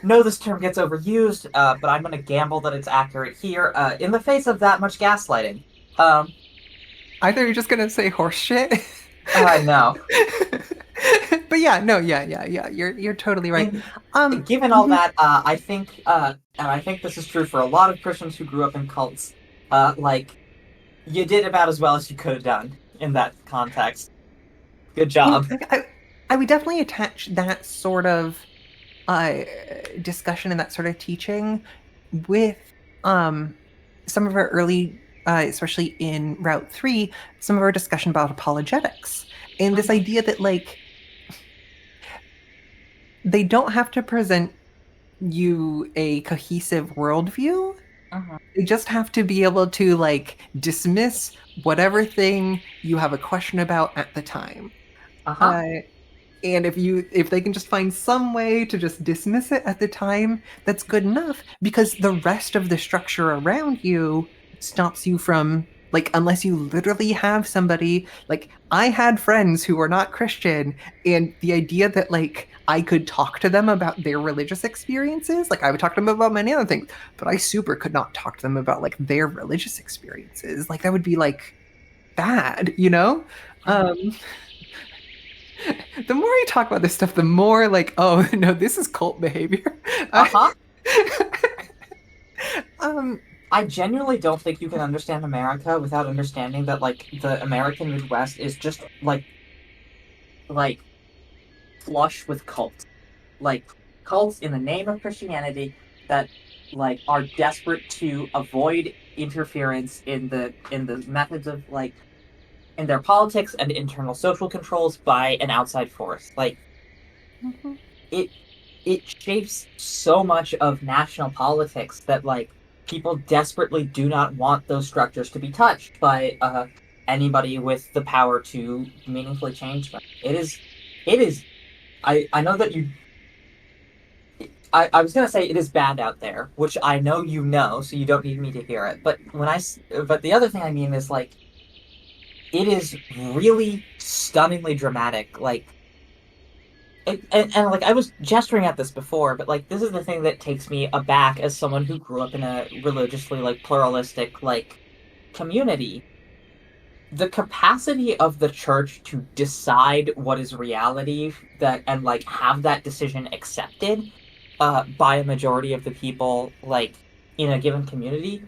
know this term gets overused, but I'm going to gamble that it's accurate here. In the face of that much gaslighting. Um,
Either you're just gonna say horse shit.
no.
But yeah, no, yeah. You're totally right.
In Given all
Mhm.
that, and I think this is true for a lot of Christians who grew up in cults. Like you did about as well as you could have done in that context. Good
And
job.
I would definitely attach that sort of uh, discussion and that sort of teaching with um, some of our early, especially in Route 3, some of our discussion about apologetics and this
Mhm,
idea that, like, they don't have to present you a cohesive worldview.
mhm.
They just have to be able to, like, dismiss whatever thing you have a question about at the time.
Uh-huh.
Uh, and if they can just find some way to just dismiss it at the time, that's good enough because the rest of the structure around you stops you from like unless you literally have somebody like I had friends who were not Christian and the idea that like I could talk to them about their religious experiences, like I would talk to them about many other things, but I super could not talk to them about like their religious experiences. Like that would be like bad, you know?
Mhm.
Um the more I talk about this stuff, the more like, oh no, this is cult behavior.
Uh-huh.
Um,
I genuinely don't think you can understand America without understanding that like the American Midwest is just like flush with cults. Like cults in the name of Christianity that like are desperate to avoid interference in the methods of like in their politics and internal social controls by an outside force. Like
mhm.
it it shapes so much of national politics that like people desperately do not want those structures to be touched by anybody with the power to meaningfully change them. It is. I know that you. I was gonna say it is bad out there, which I know you know, so you don't need me to hear it. But the other thing I mean is like it is really stunningly dramatic. Like and like I was gesturing at this before, but like this is the thing that takes me aback as someone who grew up in a religiously like pluralistic like community. The capacity of the church to decide what is reality that and like have that decision accepted by a majority of the people like in a given community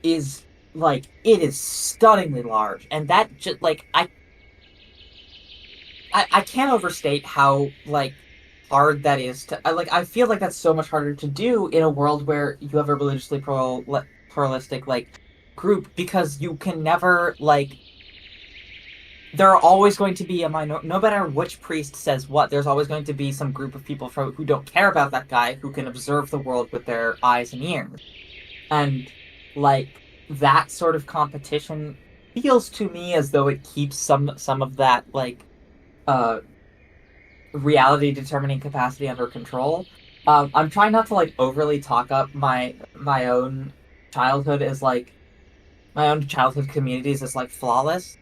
is like it is stunningly large, and that just like I can't overstate how like hard that is to like I feel like that's so much harder to do in a world where you have a religiously pluralistic like group because you can never like there are always going to be a minor no matter which priest says what there's always going to be some group of people who don't care about that guy who can observe the world with their eyes and ears and like that sort of competition feels to me as though it keeps some of that like uh reality determining capacity under control. I'm trying not to like overly talk up my own childhood as like my own childhood communities as like flawless,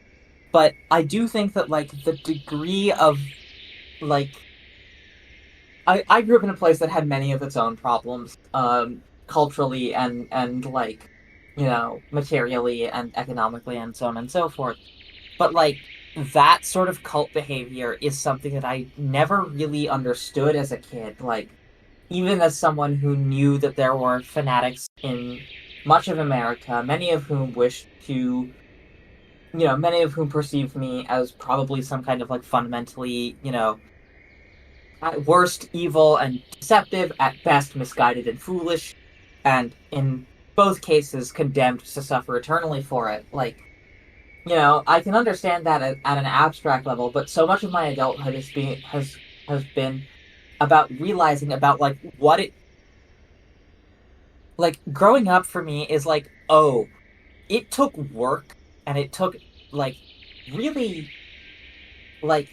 but I do think that like the degree of like I grew up in a place that had many of its own problems, culturally and like materially and economically and so on and so forth. But like that sort of cult behavior is something that I never really understood as a kid. Like even as someone who knew that there were fanatics in much of America, many of whom wished to, many of whom perceived me as probably some kind of like fundamentally, at worst evil and deceptive, at best misguided and foolish, and in both cases condemned to suffer eternally for it. Like, I can understand that at an abstract level, but so much of my adulthood has been about realizing about like what it like growing up for me is like, oh, it took work and it took like really like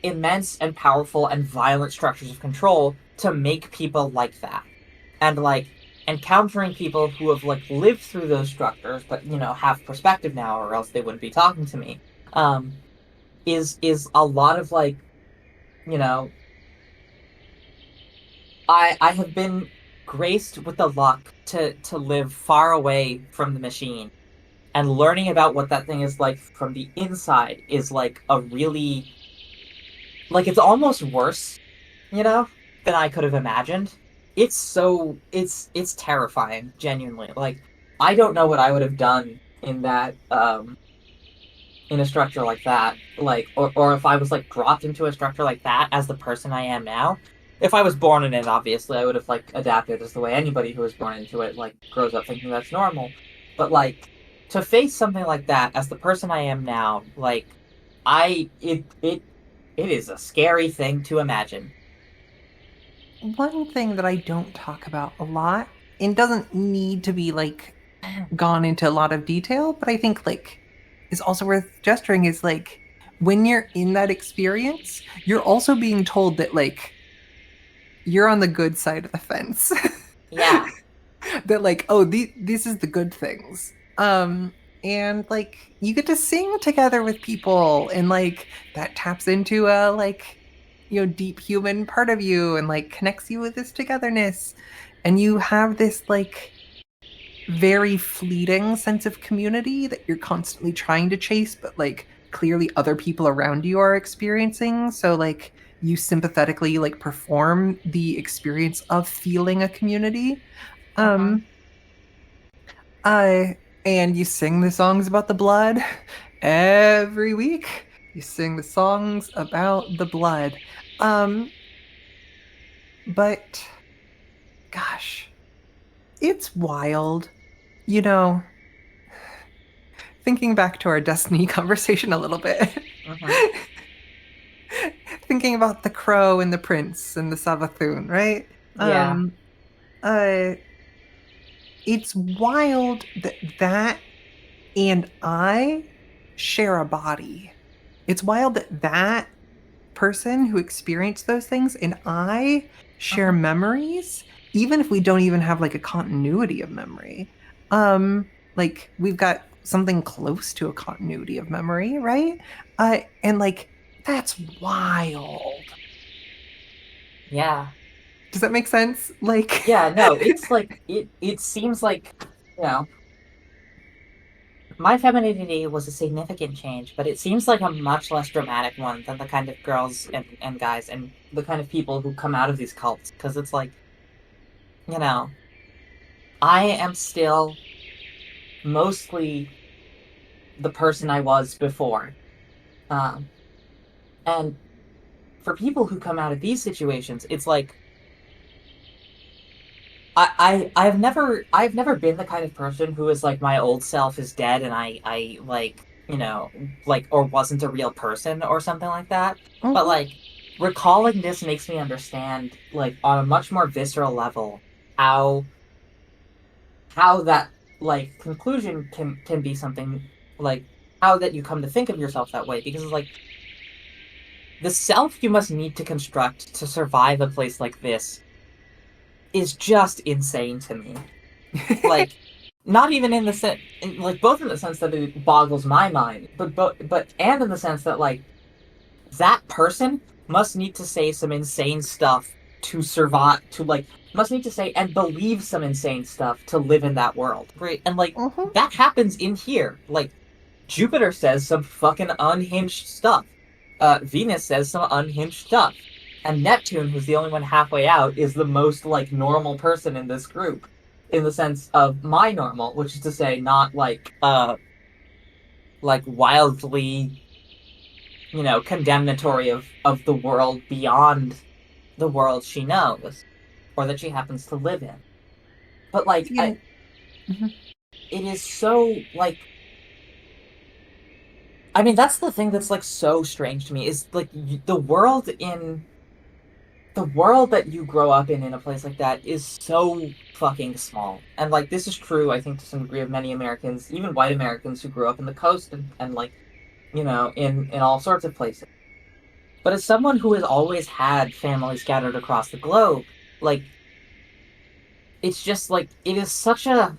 immense and powerful and violent structures of control to make people like that. And like encountering people who have like lived through those structures but have perspective now or else they wouldn't be talking to me. Is a lot of like, you know, I have been graced with the luck to live far away from the machine, and learning about what that thing is like from the inside is like a really like it's almost worse, than I could have imagined. It's terrifying, genuinely. Like I don't know what I would have done in that in a structure like that, like or if I was like dropped into a structure like that as the person I am now. If I was born in it, obviously I would have like adapted as the way anybody who was born into it like grows up thinking that's normal. But like to face something like that as the person I am now, like it is a scary thing to imagine.
One thing that I don't talk about a lot, and doesn't need to be like gone into a lot of detail, but I think like is also worth gesturing is like when you're in that experience, you're also being told that like you're on the good side of the fence.
Yeah.
That like, oh, this is the good things. And like you get to sing together with people and like that taps into a like deep human part of you and like connects you with this togetherness, and you have this like very fleeting sense of community that you're constantly trying to chase, but like clearly other people around you are experiencing, so like you sympathetically like perform the experience of feeling a community.
Uh-huh.
um and you sing the songs about the blood every week. You sing the songs about the blood. um but gosh, it's wild, you know thinking back to our Destiny conversation a little bit.
Uh-huh.
Thinking about the crow and the prince and the Savathun, right?
Yeah.
Uh it's wild that that and I share a body. It's wild that that person who experienced those things and I share
Uh-huh.
memories, even if we don't even have like a continuity of memory. Like we've got something close to a continuity of memory, right? And like that's wild.
Yeah.
Does that make sense? Like
Yeah, no, it's like it seems like, you know, my femininity was a significant change, but it seems like a much less dramatic one than the kind of girls and guys and the kind of people who come out of these cults. Because it's like, you know, I am still mostly the person I was before. Um, and for people who come out of these situations, it's like I've never been the kind of person who is like my old self is dead and I like like or wasn't a real person or something like that. But
mhm.
like recalling this makes me understand like on a much more visceral level how that like conclusion can be something like how that you come to think of yourself that way, because it's like the self you must need to construct to survive a place like this is just insane to me. Like, not even in the sense, like, both in the sense that it boggles my mind, but and in the sense that, like, that person must need to say some insane stuff to survive, to, like, must need to say and believe some insane stuff to live in that world, right? And, like,
Mhm.
that happens in here. Like, Jupiter says some fucking unhinged stuff. Venus says some unhinged stuff. And Neptune, who's the only one halfway out, is the most, like, normal person in this group. In the sense of my normal, which is to say not like wildly, condemnatory of the world beyond the world she knows, or that she happens to live in. But, like,
Mhm.
it is so, like, I mean, that's the thing that's, like, so strange to me, is, like, the world that you grow up in a place like that is so fucking small. And, like, this is true, I think, to some degree of many Americans, even white Americans who grew up in the coast and like, in all sorts of places. But as someone who has always had family scattered across the globe, like, it's just, like, it is such a...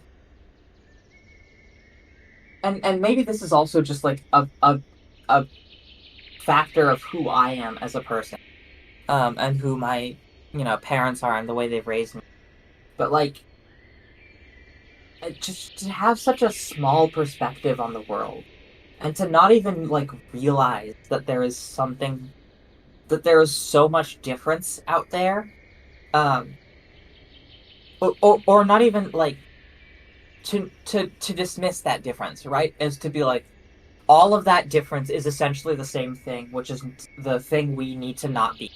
And maybe this is also just, like, a factor of who I am as a person, and who my, parents are and the way they've raised me. But, like, just to have such a small perspective on the world, and to not even, like, realize that there is so much difference out there, um, or not even, like, to dismiss that difference, right? Is to be like, all of that difference is essentially the same thing, which is the thing we need to not be.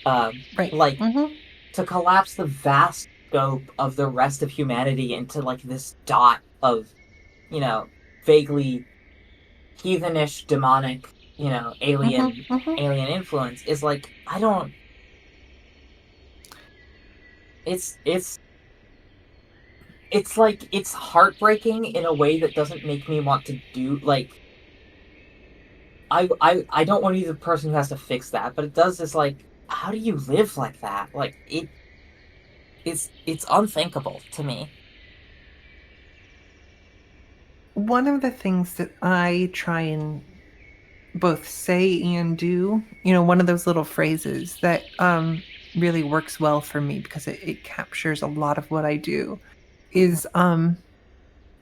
Right.
Like,
Mhm.
to collapse the vast scope of the rest of humanity into, like, this dot of, vaguely heathenish, demonic,
Mhm. Mhm.
alien influence is, like, I don't. It's like, it's heartbreaking in a way that doesn't make me want to do, like, I don't want to be the person who has to fix that, but it does. Is like, how do you live like that? Like, it's unthinkable to me.
One of the things that I try and both say and do, one of those little phrases that really works well for me because it captures a lot of what I do
Mhm,
is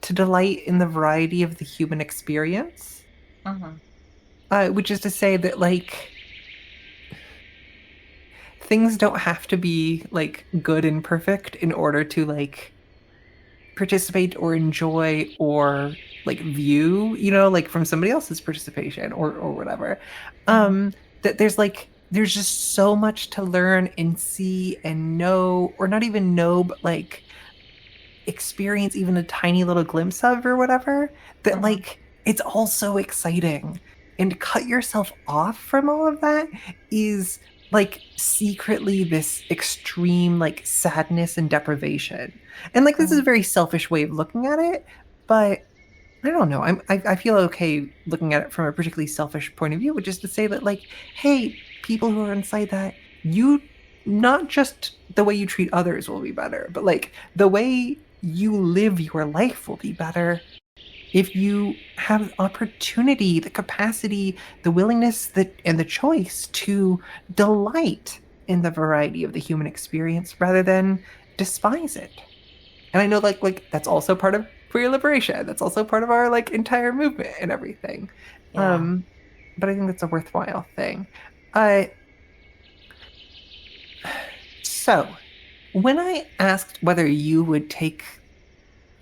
to delight in the variety of the human experience.
mhm,
Which is to say that, like, things don't have to be like good and perfect in order to like participate or enjoy or like view, like from somebody else's participation or whatever.
mhm,
That there's just so much to learn and see and know, or not even know, but like experience even a tiny little glimpse of or whatever, that
mhm,
like it's all so exciting. And to cut yourself off from all of that is like secretly this extreme like sadness and deprivation. And like this is a
mhm.
very selfish way of looking at it, but I don't know. I feel okay looking at it from a particularly selfish point of view, which is to say that, like, hey, people who are inside that, you not just the way you treat others will be better, but like the way you live your life will be better if you have the opportunity, the capacity, the willingness, and the choice to delight in the variety of the human experience rather than despise it. And I know like that's also part of queer liberation. That's also part of our like entire movement and everything.
Yeah.
Um, but I think that's a worthwhile thing. Uh, so when I asked whether you would take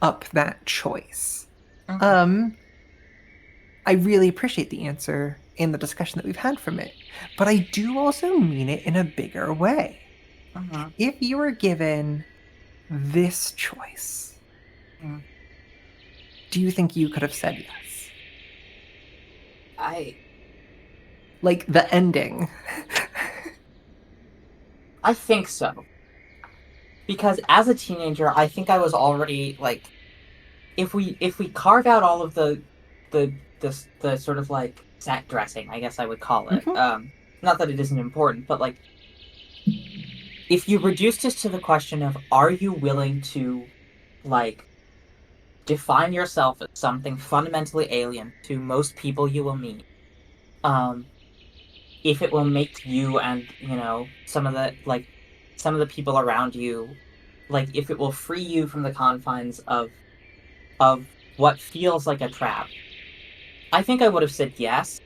up that choice,
Mhm,
um, I really appreciate the answer and the discussion that we've had from it. But I do also mean it in a bigger way.
mhm,
If you were given this choice,
mhm.
do you think you could have said yes?
I
Like the ending.
I think so, because as a teenager, I think I was already, like, if we carve out all of the the sort of, like, set dressing, I guess I would call it.
Mhm.
not that it isn't important, but like, if you reduce this to the question of, are you willing to, like, define yourself as something fundamentally alien to most people you will meet, um, if it will make you and, some of the people around you, like, if it will free you from the confines of what feels like a trap, I think I would have said yes.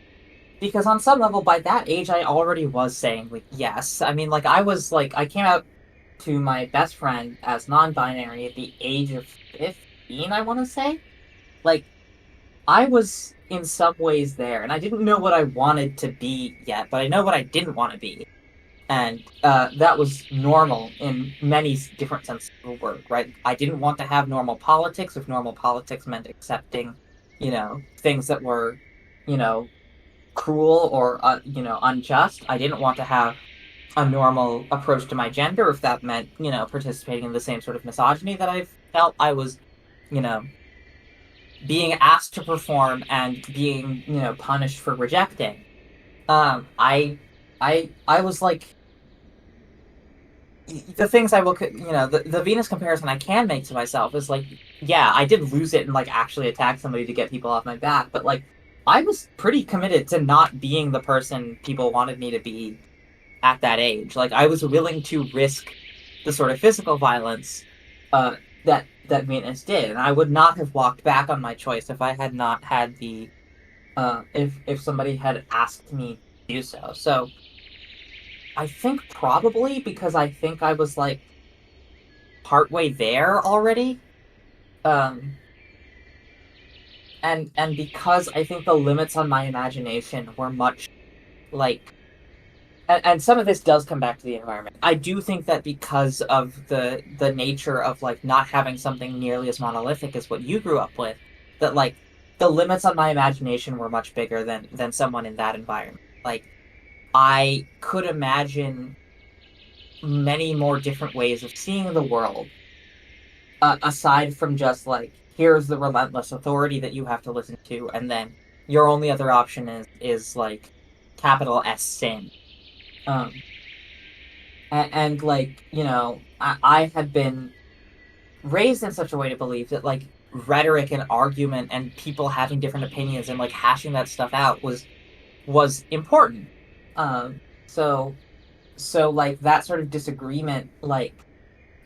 Because on some level, by that age, I already was saying, like, yes. I mean, like, I came out to my best friend as non-binary at the age of 15, I want to say. Like, I was in some ways there, and I didn't know what I wanted to be yet, but I know what I didn't want to be. And that was normal in many different senses of the word, right? I didn't want to have normal politics if normal politics meant accepting, things that were, you know, cruel or, unjust. I didn't want to have a normal approach to my gender if that meant, participating in the same sort of misogyny that I felt I was, you know, being asked to perform and being, punished for rejecting. I was like, the things I will, the Venus comparison I can make to myself is like, yeah, I did lose it and like actually attack somebody to get people off my back, but like, I was pretty committed to not being the person people wanted me to be at that age. Like, I was willing to risk the sort of physical violence that Venus did, and I would not have walked back on my choice if I had not had the if somebody had asked me to do so. So I think probably because I think I was like partway there already, um, and because I think the limits on my imagination were much like and some of this does come back to the environment. I do think that because of the nature of like not having something nearly as monolithic as what you grew up with, that like the limits on my imagination were much bigger than someone in that environment. Like I could imagine many more different ways of seeing the world, aside from just like here's the relentless authority that you have to listen to, and then your only other option is like capital S sin. Um, and like I had been raised in such a way to believe that like rhetoric and argument and people having different opinions and like hashing that stuff out was important. um so like that sort of disagreement, like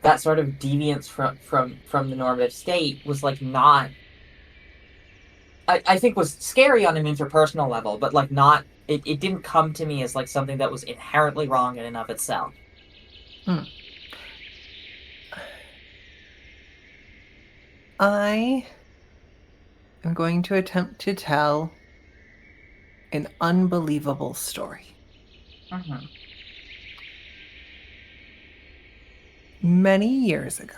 that sort of deviance from the normative state was like not, I think was scary on an interpersonal level, but like not, it didn't come to me as like something that was inherently wrong in and of itself.
Hmm. I am going to attempt to tell an unbelievable story.
Mm-hmm.
Many years ago,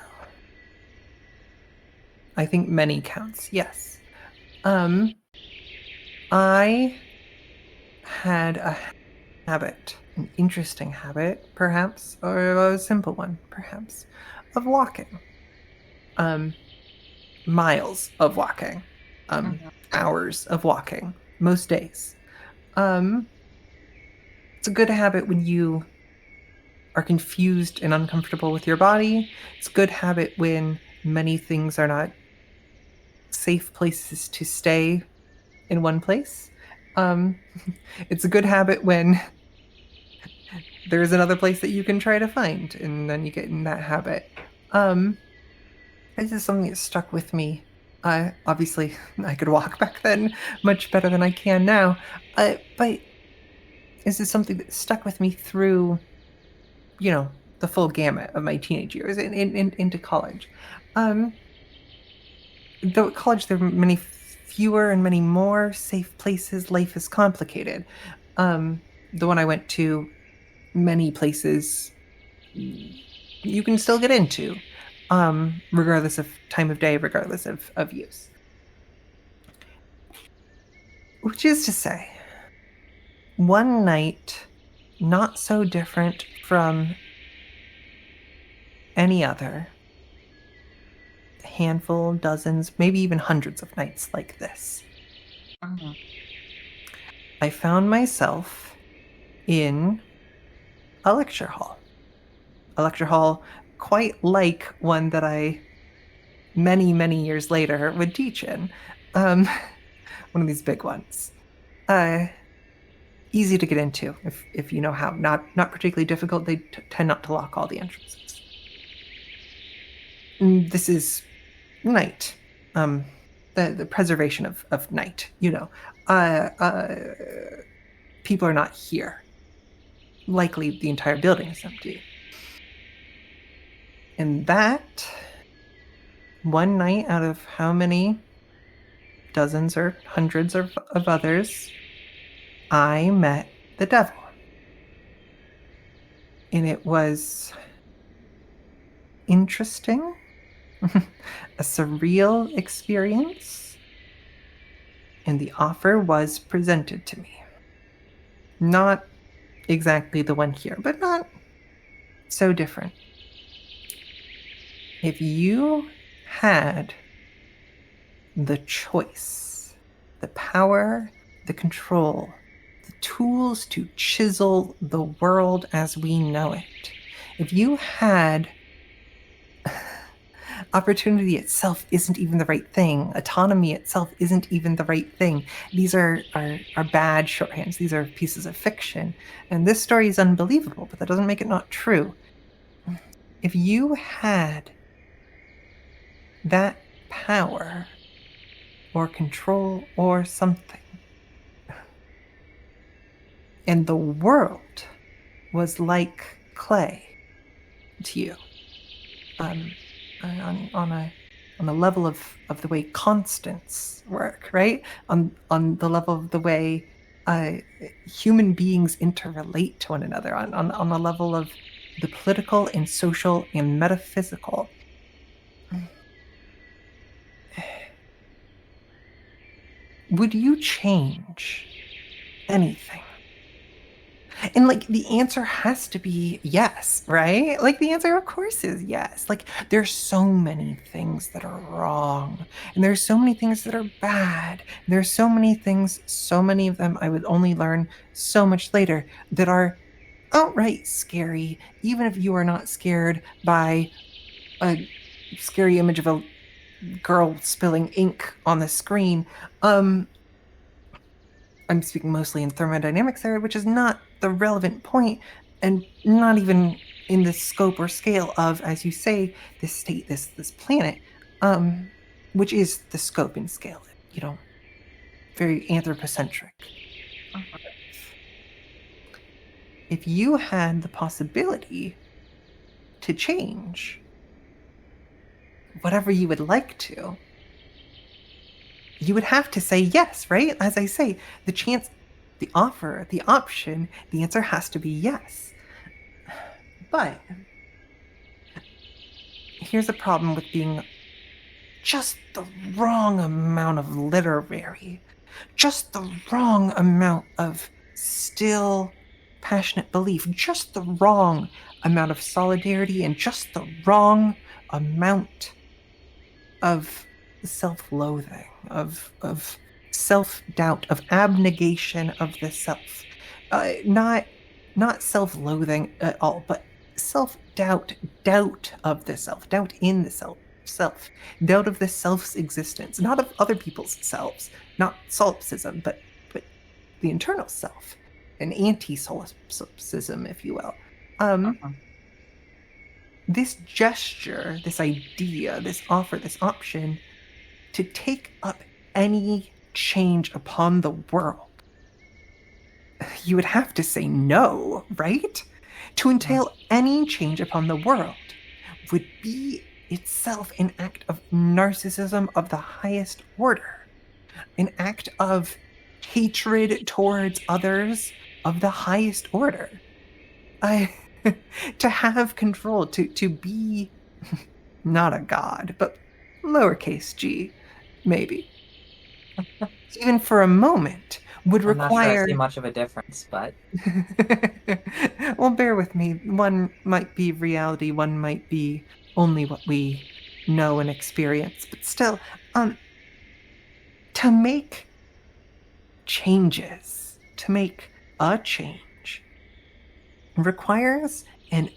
I think many counts, yes. I had a habit, an interesting habit, perhaps, or a simple one, perhaps, of walking. Um, Miles of walking,
Mm-hmm.
hours of walking, most days. Um, it's a good habit when you are confused and uncomfortable with your body. It's a good habit when many things are not safe places to stay in one place. Um, it's a good habit when there's another place that you can try to find, and then you get in that habit. Um, this is something that stuck with me. Obviously, I could walk back then much better than I can now, but this is something that stuck with me through, the full gamut of my teenage years into college. Um, though at college there are many fewer and many more safe places, life is complicated. The one I went to, many places you can still get into, regardless of time of day, regardless of use. Which is to say, one night, not so different from any other, handful, dozens, maybe even hundreds of nights like this,
Mm-hmm.
I found myself in a lecture hall. A lecture hall quite like one that I, many, many years later, would teach in. Um, one of these big ones. Uh, Easy to get into if you know how. Not particularly difficult. They tend not to lock all the entrances. This is night. The preservation of night. You know, uh, uh, people are not here. Likely the entire building is empty. And that one night out of how many dozens or hundreds of others, I met the devil. And it was interesting, a surreal experience, and the offer was presented to me. Not exactly the one here, but not so different. If you had the choice, the power, the control, the tools to chisel the world as we know it, if you had opportunity itself isn't even the right thing. Autonomy itself isn't even the right thing. These are bad shorthands. These are pieces of fiction. And this story is unbelievable, but that doesn't make it not true. If you had that power or control or something, and the world was like clay to you, on a level of the way constants work, right? On the level of the way human beings interrelate to one another, on the level of the political and social and metaphysical. Would you change anything? And like the answer has to be yes, right? Like the answer, of course, is yes. Like there's so many things that are wrong, and there's so many things that are bad. There's so many things, so many of them I would only learn so much later, that are outright scary, even if you are not scared by a scary image of a girl spilling ink on the screen. I'm speaking mostly in thermodynamics there, which is not the relevant point, and not even in the scope or scale of, as you say, this state, this planet, which is the scope and scale. You know, very anthropocentric. If you had the possibility to change whatever you would like to, you would have to say yes, right? As I say, the chance, the offer, the option, the answer has to be yes. But here's a problem with being just the wrong amount of literary, just the wrong amount of still passionate belief, just the wrong amount of solidarity, and just the wrong amount of self-loathing, of self-doubt, of abnegation of the self. Not self-loathing at all, but self-doubt, doubt of the self, doubt in the self, doubt of the self's existence, not of other people's selves, not solipsism, but the internal self, an anti-solipsism, if you will. This gesture, this idea, this offer, this option, to take up any change upon the world, you would have to say no, right? To entail any change upon the world would be itself an act of narcissism of the highest order, an act of hatred towards others of the highest order. To have control, to be not a god, but lowercase g, maybe, even for a moment, would
I'm not sure I
require.
see much of a difference, but
Well, bear with me. One might be reality, one might be only what we know and experience, but still, to make changes, to make a change, requires an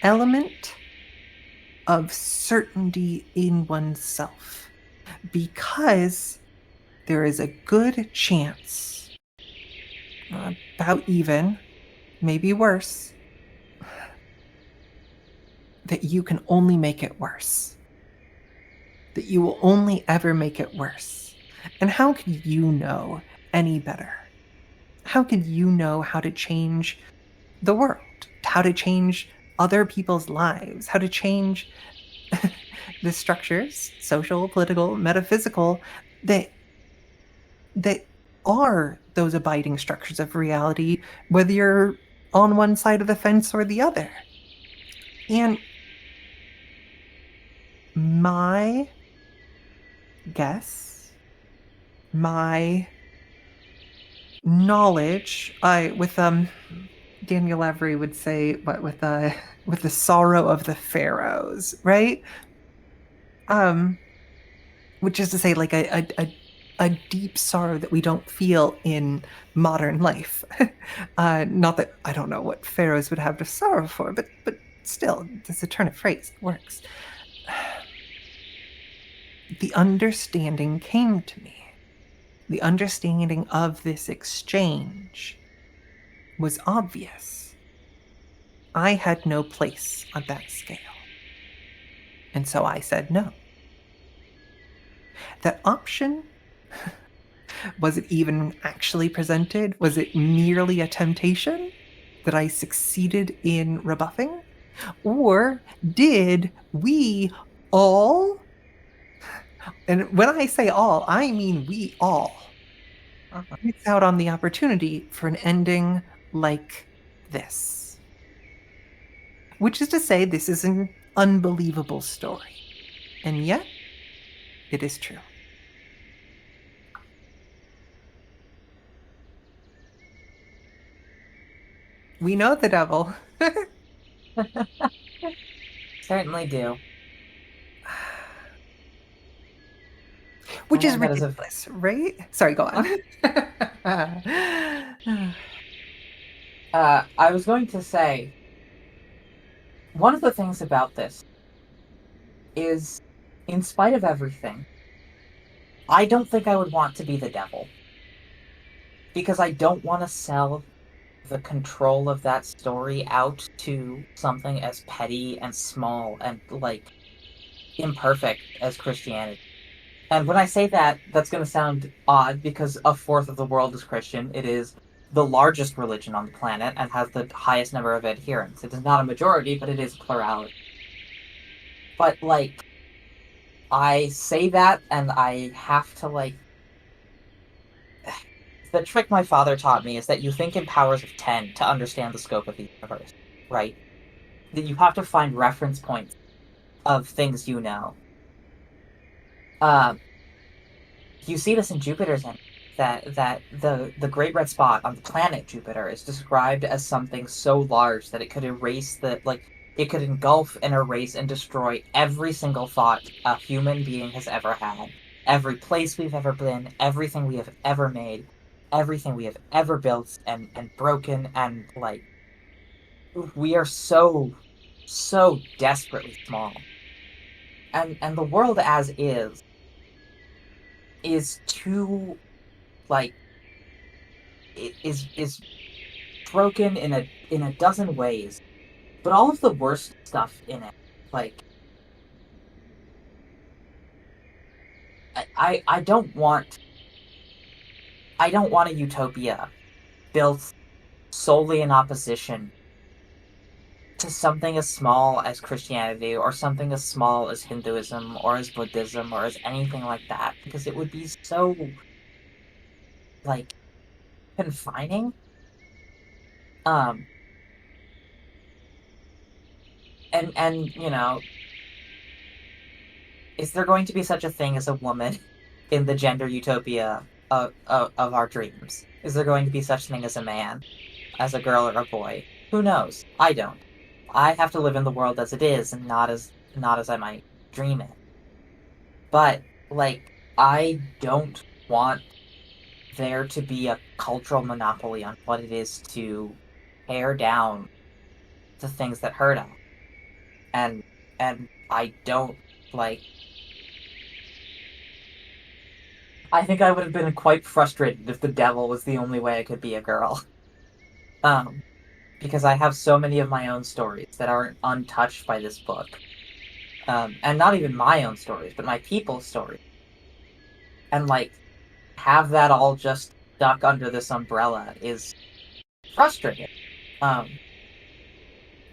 element of certainty in oneself, because there is a good chance, about even, maybe worse, that you can only make it worse. That you will only ever make it worse. And how could you know any better? How could you know how to change the world? How to change other people's lives? How to change the structures, social, political, metaphysical, that are those abiding structures of reality, whether you're on one side of the fence or the other. And my guess, my knowledge, Daniel Avery would say, what, with the sorrow of the pharaohs, right? Which is to say, like a deep sorrow that we don't feel in modern life. Not that I don't know what pharaohs would have to sorrow for, but still, it's a turn of phrase. It works. The understanding came to me. The understanding of this exchange was obvious. I had no place on that scale. And so I said no. That option, was it even actually presented? Was it merely a temptation that I succeeded in rebuffing? Or did we all, and when I say all, I mean we all, miss out on the opportunity for an ending like this? Which is to say, this is an unbelievable story. And yet, it is true. We know the devil.
Certainly do.
Which is
That
ridiculous, right? Sorry, go on.
I was going to say, one of the things about this is, in spite of everything, I don't think I would want to be the devil. Because I don't want to sell the control of that story out to something as petty and small and, like, imperfect as Christianity. And when I say that, that's going to sound odd because a fourth of the world is Christian. It is the largest religion on the planet and has the highest number of adherents. It is not a majority, but it is a plurality. But, like, I say that and I have to, like... The trick my father taught me is that you think in powers of 10 to understand the scope of the universe, right? That you have to find reference points of things you know. You see this in Jupiter's energy, that the Great Red Spot on the planet Jupiter is described as something so large that it could erase it could engulf and erase and destroy every single thought a human being has ever had, every place we've ever been, everything we have ever made, everything we have ever built and broken, and, like, we are so desperately small. And the world as is too, like, it is broken in a dozen ways, but all of the worst stuff in it, like, I don't want a utopia built solely in opposition to something as small as Christianity, or something as small as Hinduism, or as Buddhism, or as anything like that, because it would be so, like, confining. And you know, is there going to be such a thing as a woman in the gender utopia of our dreams? Is there going to be such a thing as a man, as a girl or a boy? Who knows? I don't. I have to live in the world as it is, and not as I might dream it. But, like, I don't want there to be a cultural monopoly on what it is to tear down the things that hurt us. And I don't like. I think I would have been quite frustrated if the devil was the only way I could be a girl. Um, because I have so many of my own stories that aren't untouched by this book. And not even my own stories, but my people's stories. And like, have that all just stuck under this umbrella is frustrating. Um,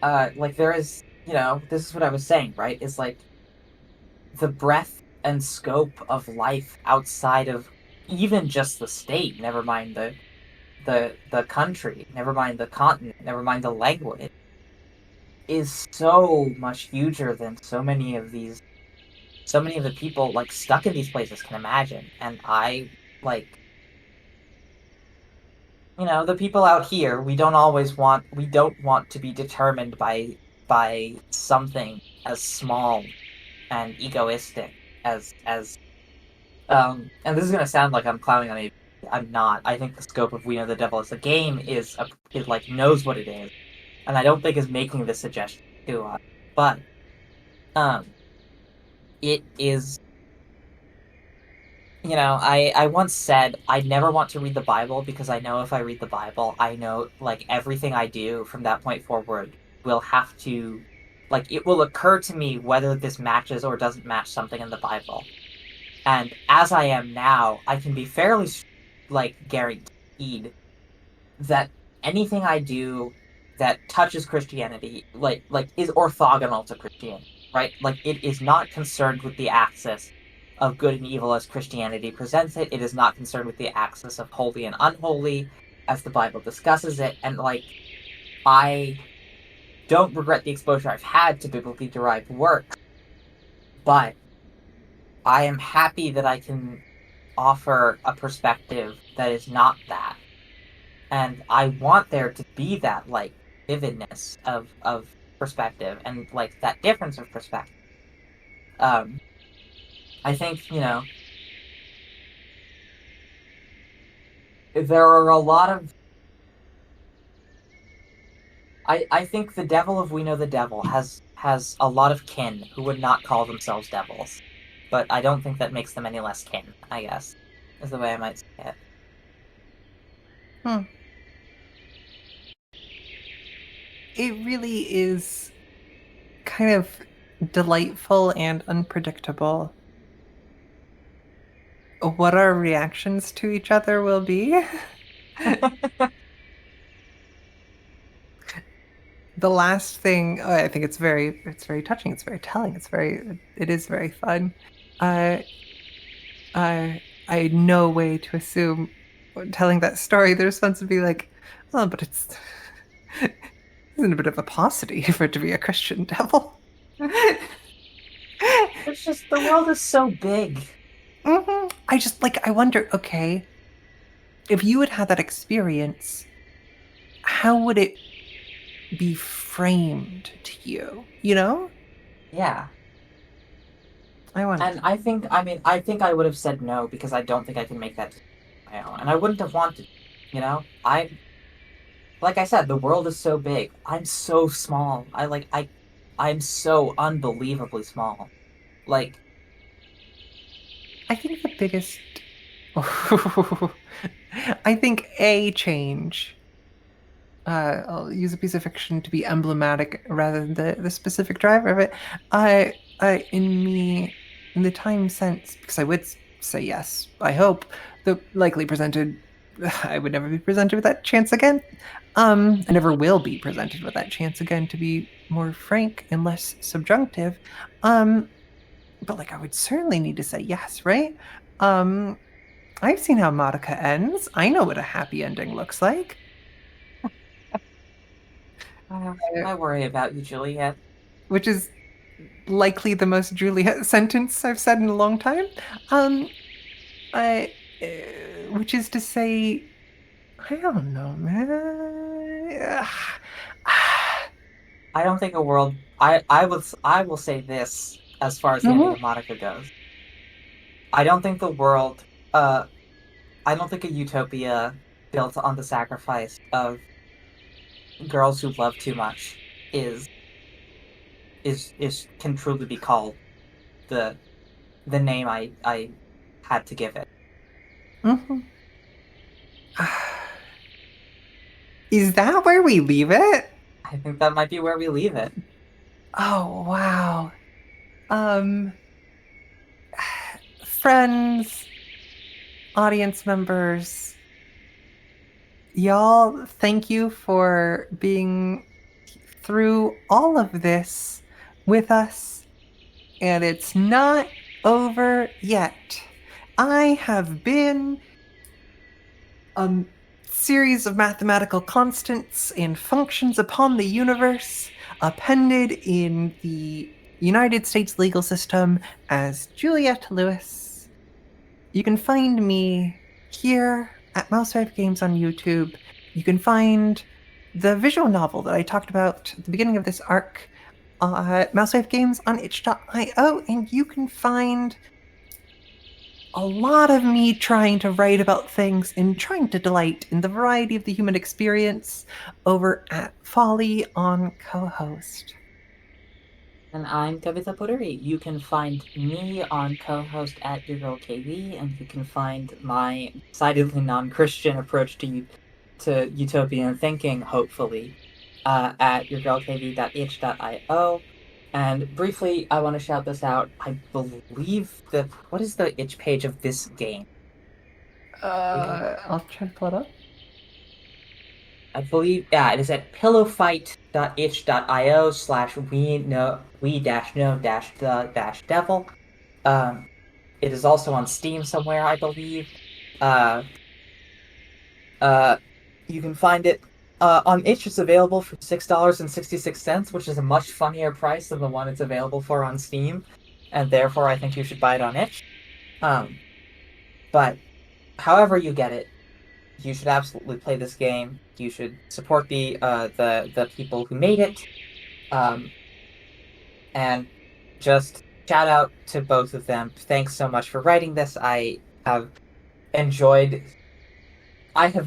like there is, this is what I was saying, right? Is like the breadth and scope of life outside of even just the state. Never mind the country. Never mind the continent. Never mind the language. Is so much huger than so many of the people like stuck in these places can imagine. And I like, the people out here, we don't want to be determined by something as small and egoistic and this is gonna sound like I'm clowning on it. I'm not. I think the scope of We Know the Devil as a game is like knows what it is, and I don't think is making this suggestion to us. But it is. I once said I never want to read the Bible because I know if I read the Bible, I know like everything I do from that point forward will have to, like, it will occur to me whether this matches or doesn't match something in the Bible. And as I am now, I can be fairly, like, guaranteed that anything I do that touches Christianity, like is orthogonal to Christianity, right? Like, it is not concerned with the axis of good and evil as Christianity presents it. It is not concerned with the axis of holy and unholy as the Bible discusses it. And, like, I don't regret the exposure I've had to biblically derived work, but I am happy that I can offer a perspective that is not that. And I want there to be that, like, vividness of perspective and, like, that difference of perspective. I think, there are a lot of... I think the devil of We Know the Devil has a lot of kin who would not call themselves devils. But I don't think that makes them any less kin, I guess, is the way I might say it.
It really is kind of delightful and unpredictable what our reactions to each other will be. The last thing, I think it's very touching. It's very telling. It is very fun. I had no way to assume telling that story. The response would be like, "Oh, but it's isn't a bit of a paucity for it to be a Christian devil."
It's just the world is so big.
Mm-hmm. I wonder. Okay, if you had had that experience, how would it be framed to you?
Yeah.
I wonder.
And I think I would have said no because I don't think I can make that decision on my own, and I wouldn't have wanted. Like I said, the world is so big. I'm so small. I'm so unbelievably small. Like,
I think the biggest. I think a change. I'll use a piece of fiction to be emblematic rather than the specific driver of it. In the time sense, because I would say yes, I hope, the likely presented, I would never be presented with that chance again. I never will be presented with that chance again, to be more frank and less subjunctive. But like, I would certainly need to say yes, right? I've seen how Madoka ends. I know what a happy ending looks like.
I worry about you, Juliet.
Which is likely the most Juliet sentence I've said in a long time. Which is to say, I don't know, man.
I don't think a world. I will say this as far as the ending of Madoka goes. I don't think the world. I don't think a utopia built on the sacrifice of Girls Who Love Too Much is can truly be called the name I had to give it.
Mhm. Is that where we leave it?
I think that might be where we leave it.
Oh, wow. Um, friends, audience members, y'all, thank you for being through all of this with us. And it's not over yet. I have been a series of mathematical constants and functions upon the universe, appended in the United States legal system as Juliette Lewis. You can find me here at Mousewife Games on YouTube. You can find the visual novel that I talked about at the beginning of this arc at Mousewife Games on itch.io, and you can find a lot of me trying to write about things and trying to delight in the variety of the human experience over at Folly on Co-host.
And I'm Kavita Pururi. You can find me on co-host at Your Girl KV, and you can find my decidedly non-Christian approach to utopian thinking, hopefully, at yourgirlkv.itch.io. And briefly, I want to shout this out. I believe that what is the itch page of this game?
I'll try to pull it up.
I believe, yeah, it is at pillowfight.itch.io/we-know-the-devil. It is also on Steam somewhere, I believe. Uh, you can find it on itch. It's available for $6.66, which is a much funnier price than the one it's available for on Steam, and therefore I think you should buy it on itch. But however you get it, you should absolutely play this game. You should support the people who made it, and just shout out to both of them. Thanks so much for writing this. I have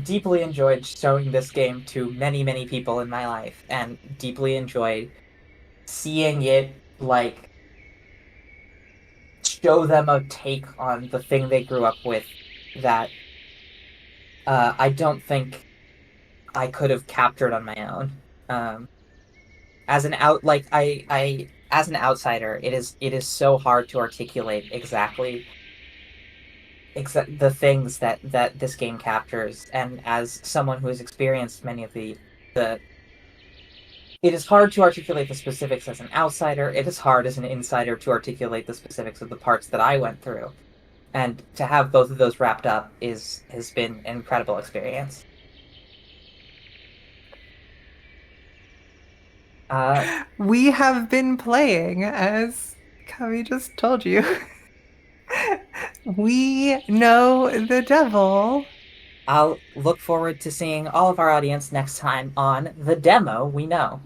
deeply enjoyed showing this game to many, many people in my life, and deeply enjoyed seeing it like show them a take on the thing they grew up with that I don't think I could have captured on my own. As an as an outsider, it is so hard to articulate exactly the things that this game captures, and as someone who has experienced many of the it is hard to articulate the specifics as an outsider. It is hard as an insider to articulate the specifics of the parts that I went through. And to have both of those wrapped up has been an incredible experience.
We have been playing, as Kavi just told you. We know the devil.
I'll look forward to seeing all of our audience next time on The Demo We Know.